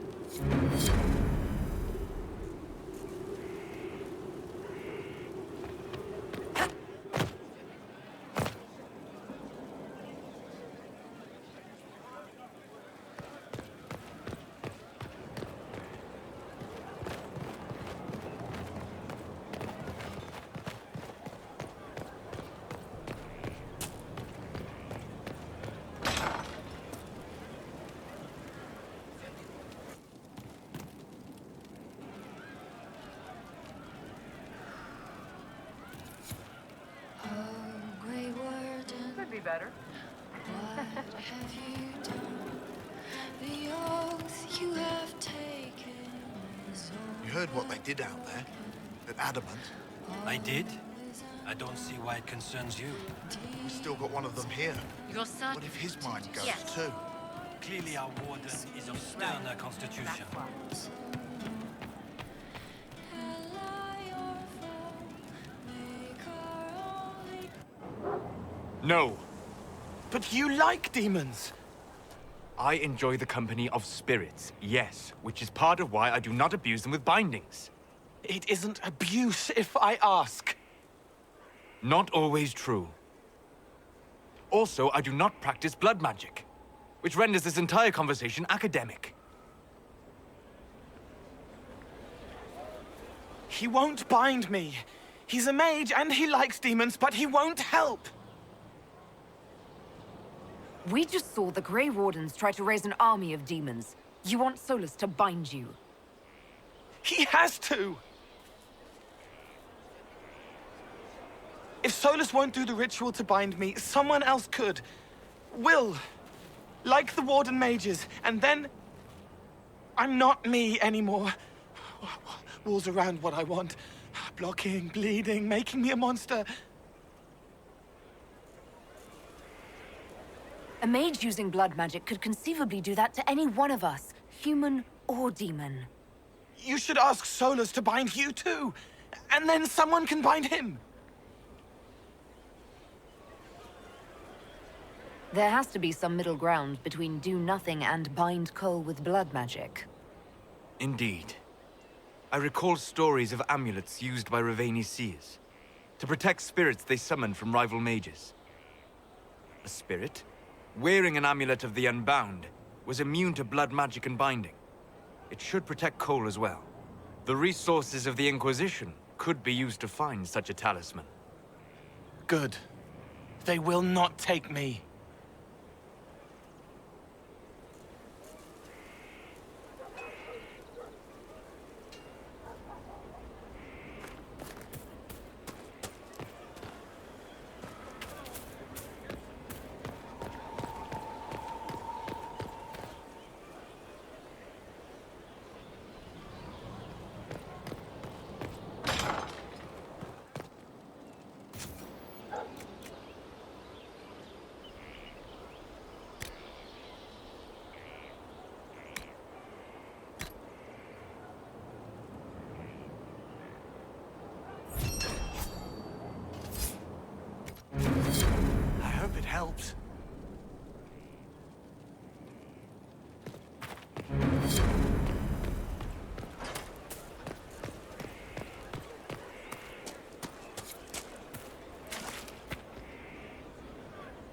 Could be better. What have you done? The oath you have taken is You heard what they did out there? At Adamant? I did? I don't see why it concerns you. We still got one of them here. You're certain? What if his mind goes Yes. too? Clearly our warden is of sterner constitution. No. But you like demons! I enjoy the company of spirits, yes, which is part of why I do not abuse them with bindings. It isn't abuse if I ask. Not always true. Also, I do not practice blood magic, which renders this entire conversation academic. He won't bind me. He's a mage and he likes demons, but he won't help. We just saw the Grey Wardens try to raise an army of demons. You want Solus to bind you? He has to! If Solus won't do the ritual to bind me, someone else could. Will. Like the Warden mages, and then... I'm not me anymore. Walls around what I want. Blocking, bleeding, making me a monster. A mage using blood magic could conceivably do that to any one of us, human or demon. You should ask Solus to bind you too, and then someone can bind him. There has to be some middle ground between do nothing and bind Cole with blood magic. Indeed. I recall stories of amulets used by Raveni seers to protect spirits they summoned from rival mages. A spirit, wearing an amulet of the Unbound, was immune to blood magic and binding. It should protect Cole as well. The resources of the Inquisition could be used to find such a talisman. Good. They will not take me. I hope it helps.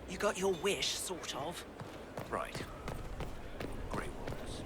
You got your wish, sort of. Right. Grey Wardens.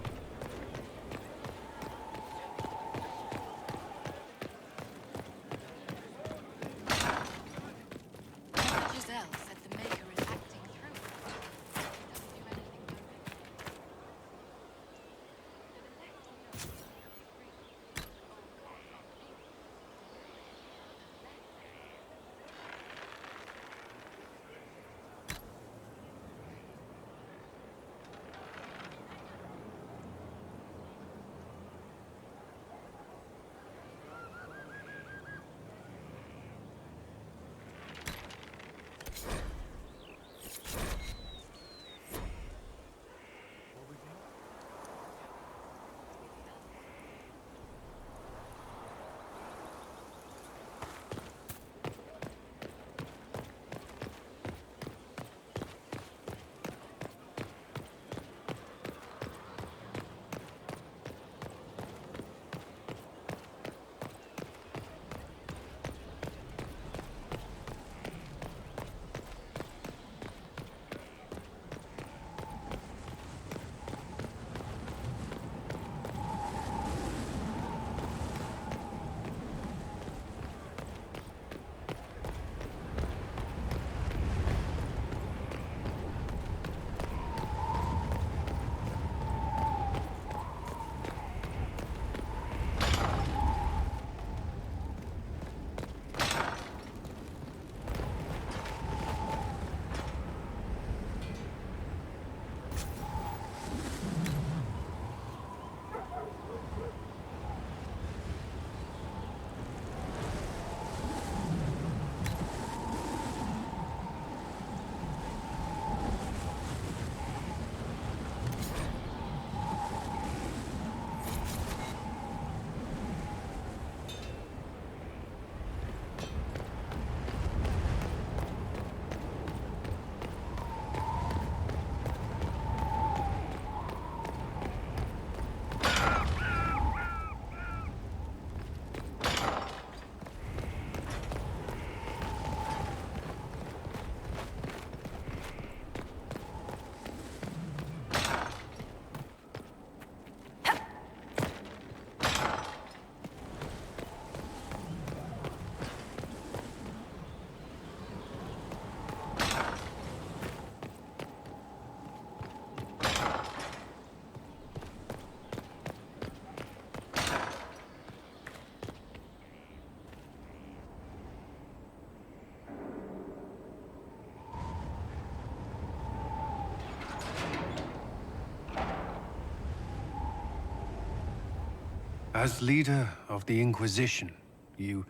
As leader of the Inquisition, there's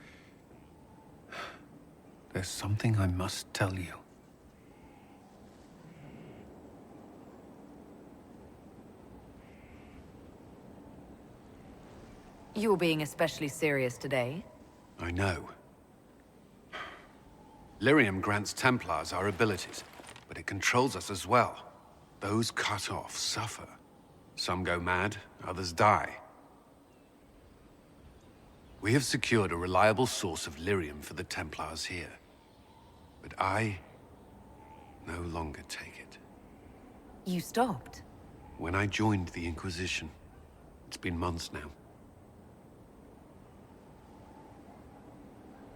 something I must tell you. You're being especially serious today. I know. Lyrium grants Templars our abilities, but it controls us as well. Those cut off suffer. Some go mad, others die. We have secured a reliable source of lyrium for the Templars here. But I no longer take it. You stopped? When I joined the Inquisition. It's been months now.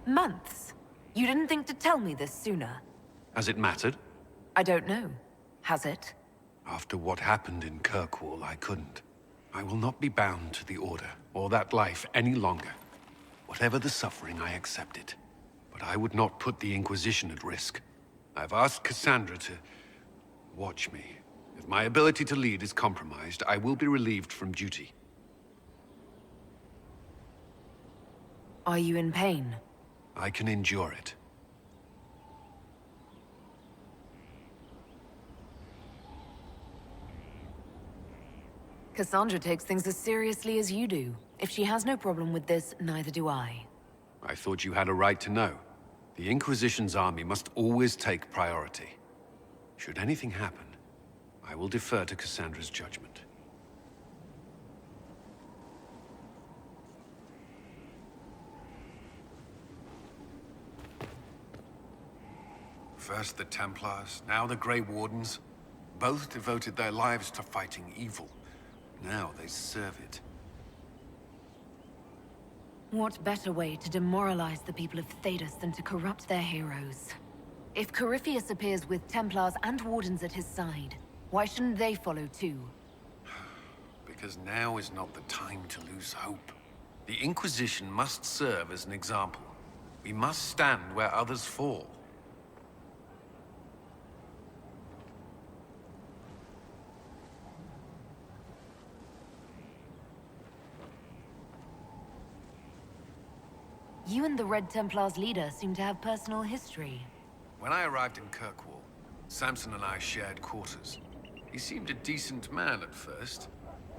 Months? You didn't think to tell me this sooner? Has it mattered? I don't know. Has it? After what happened in Kirkwall, I couldn't. I will not be bound to the Order, or that life any longer. Whatever the suffering, I accept it. But I would not put the Inquisition at risk. I've asked Cassandra to watch me. If my ability to lead is compromised, I will be relieved from duty. Are you in pain? I can endure it. Cassandra takes things as seriously as you do. If she has no problem with this, neither do I. I thought you had a right to know. The Inquisition's army must always take priority. Should anything happen, I will defer to Cassandra's judgment. First the Templars, now the Grey Wardens. Both devoted their lives to fighting evil. Now they serve it. What better way to demoralize the people of Thedas than to corrupt their heroes? If Corypheus appears with Templars and Wardens at his side, why shouldn't they follow too? Because now is not the time to lose hope. The Inquisition must serve as an example. We must stand where others fall. You and the Red Templars leader seem to have personal history. When I arrived in Kirkwall, Samson and I shared quarters. He seemed a decent man at first.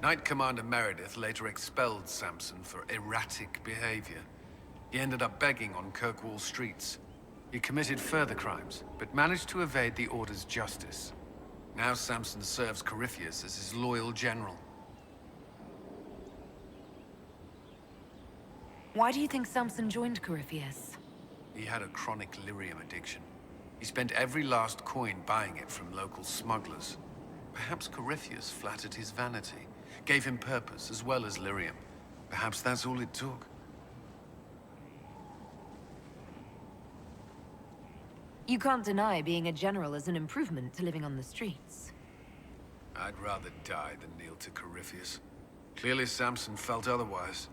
Knight Commander Meredith later expelled Samson for erratic behavior. He ended up begging on Kirkwall streets. He committed further crimes, but managed to evade the Order's justice. Now Samson serves Corypheus as his loyal general. Why do you think Samson joined Corypheus? He had a chronic lyrium addiction. He spent every last coin buying it from local smugglers. Perhaps Corypheus flattered his vanity, gave him purpose as well as lyrium. Perhaps that's all it took. You can't deny being a general is an improvement to living on the streets. I'd rather die than kneel to Corypheus. Clearly Samson felt otherwise.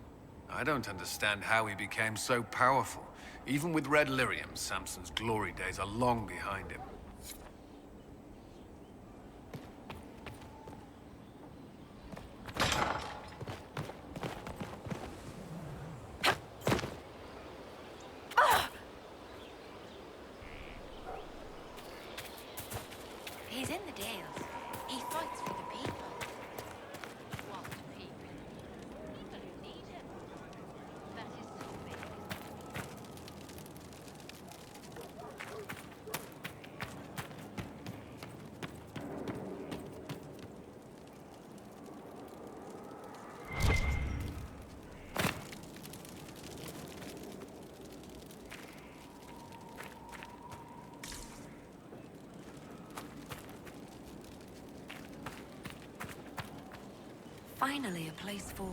I don't understand how he became so powerful. Even with red lyrium, Samson's glory days are long behind him. He's in the Dales. He fights for the people. What people? People who need him. That is so big. Finally, a place for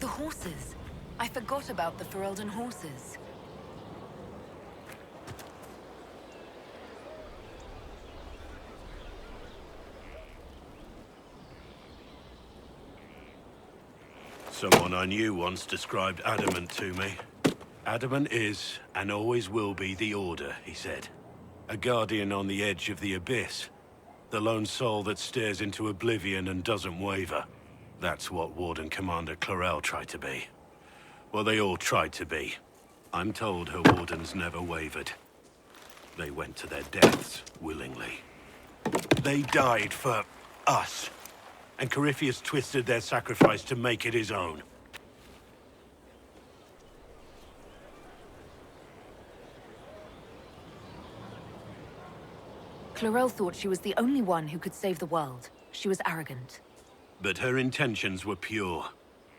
the horses. I forgot about the Ferelden horses. Someone I knew once described adamant to me. Adamant is, and always will be, the Order, he said. A guardian on the edge of the abyss. The lone soul that stares into oblivion and doesn't waver. That's what Warden Commander Clarel tried to be. Well, they all tried to be. I'm told her wardens never wavered. They went to their deaths willingly. They died for us. And Corypheus twisted their sacrifice to make it his own. Clarel thought she was the only one who could save the world. She was arrogant. But her intentions were pure.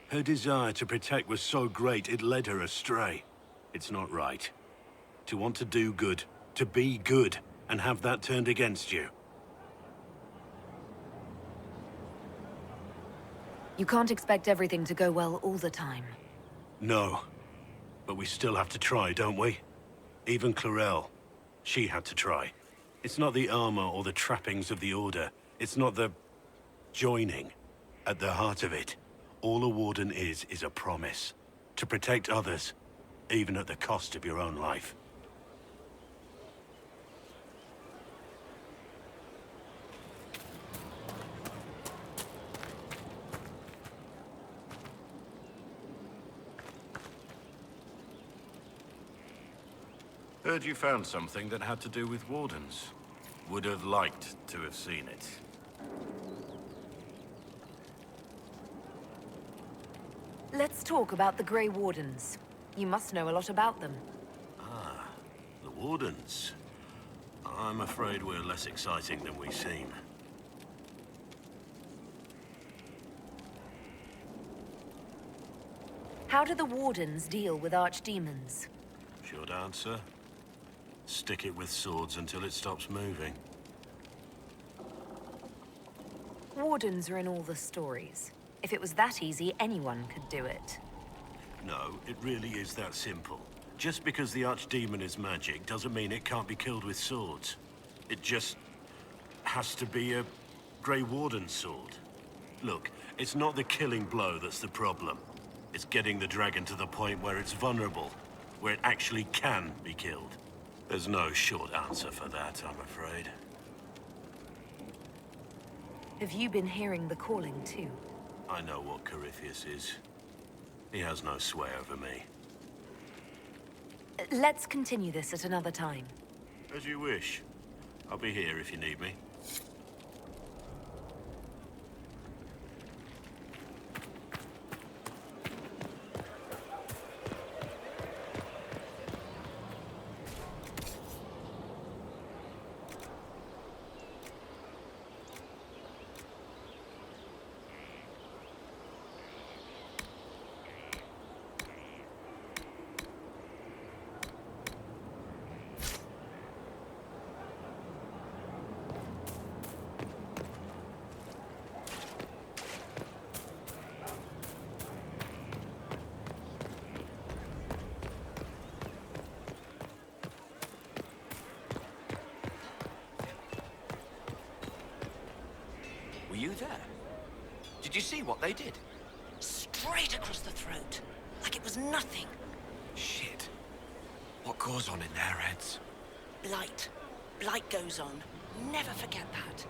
Her desire to protect was so great it led her astray. It's not right. To want to do good, to be good, and have that turned against you. You can't expect everything to go well all the time. No. But we still have to try, don't we? Even Clarel. She had to try. It's not the armor or the trappings of the Order. It's not the... joining. At the heart of it, all a Warden is a promise. To protect others, even at the cost of your own life. Heard you found something that had to do with Wardens. Would have liked to have seen it. Let's talk about the Grey Wardens. You must know a lot about them. Ah, the Wardens. I'm afraid we're less exciting than we seem. How do the Wardens deal with archdemons? Short answer. Stick it with swords until it stops moving. Wardens are in all the stories. If it was that easy, anyone could do it. No, it really is that simple. Just because the archdemon is magic doesn't mean it can't be killed with swords. It just has to be a Grey Warden sword. Look, it's not the killing blow that's the problem. It's getting the dragon to the point where it's vulnerable, where it actually can be killed. There's no short answer for that, I'm afraid. Have you been hearing the calling too? I know what Corypheus is. He has no sway over me. Let's continue this at another time. As you wish. I'll be here if you need me. Were you there? Did you see what they did? Straight across the throat. Like it was nothing. Shit. What goes on in their heads? Blight. Blight goes on. Never forget that.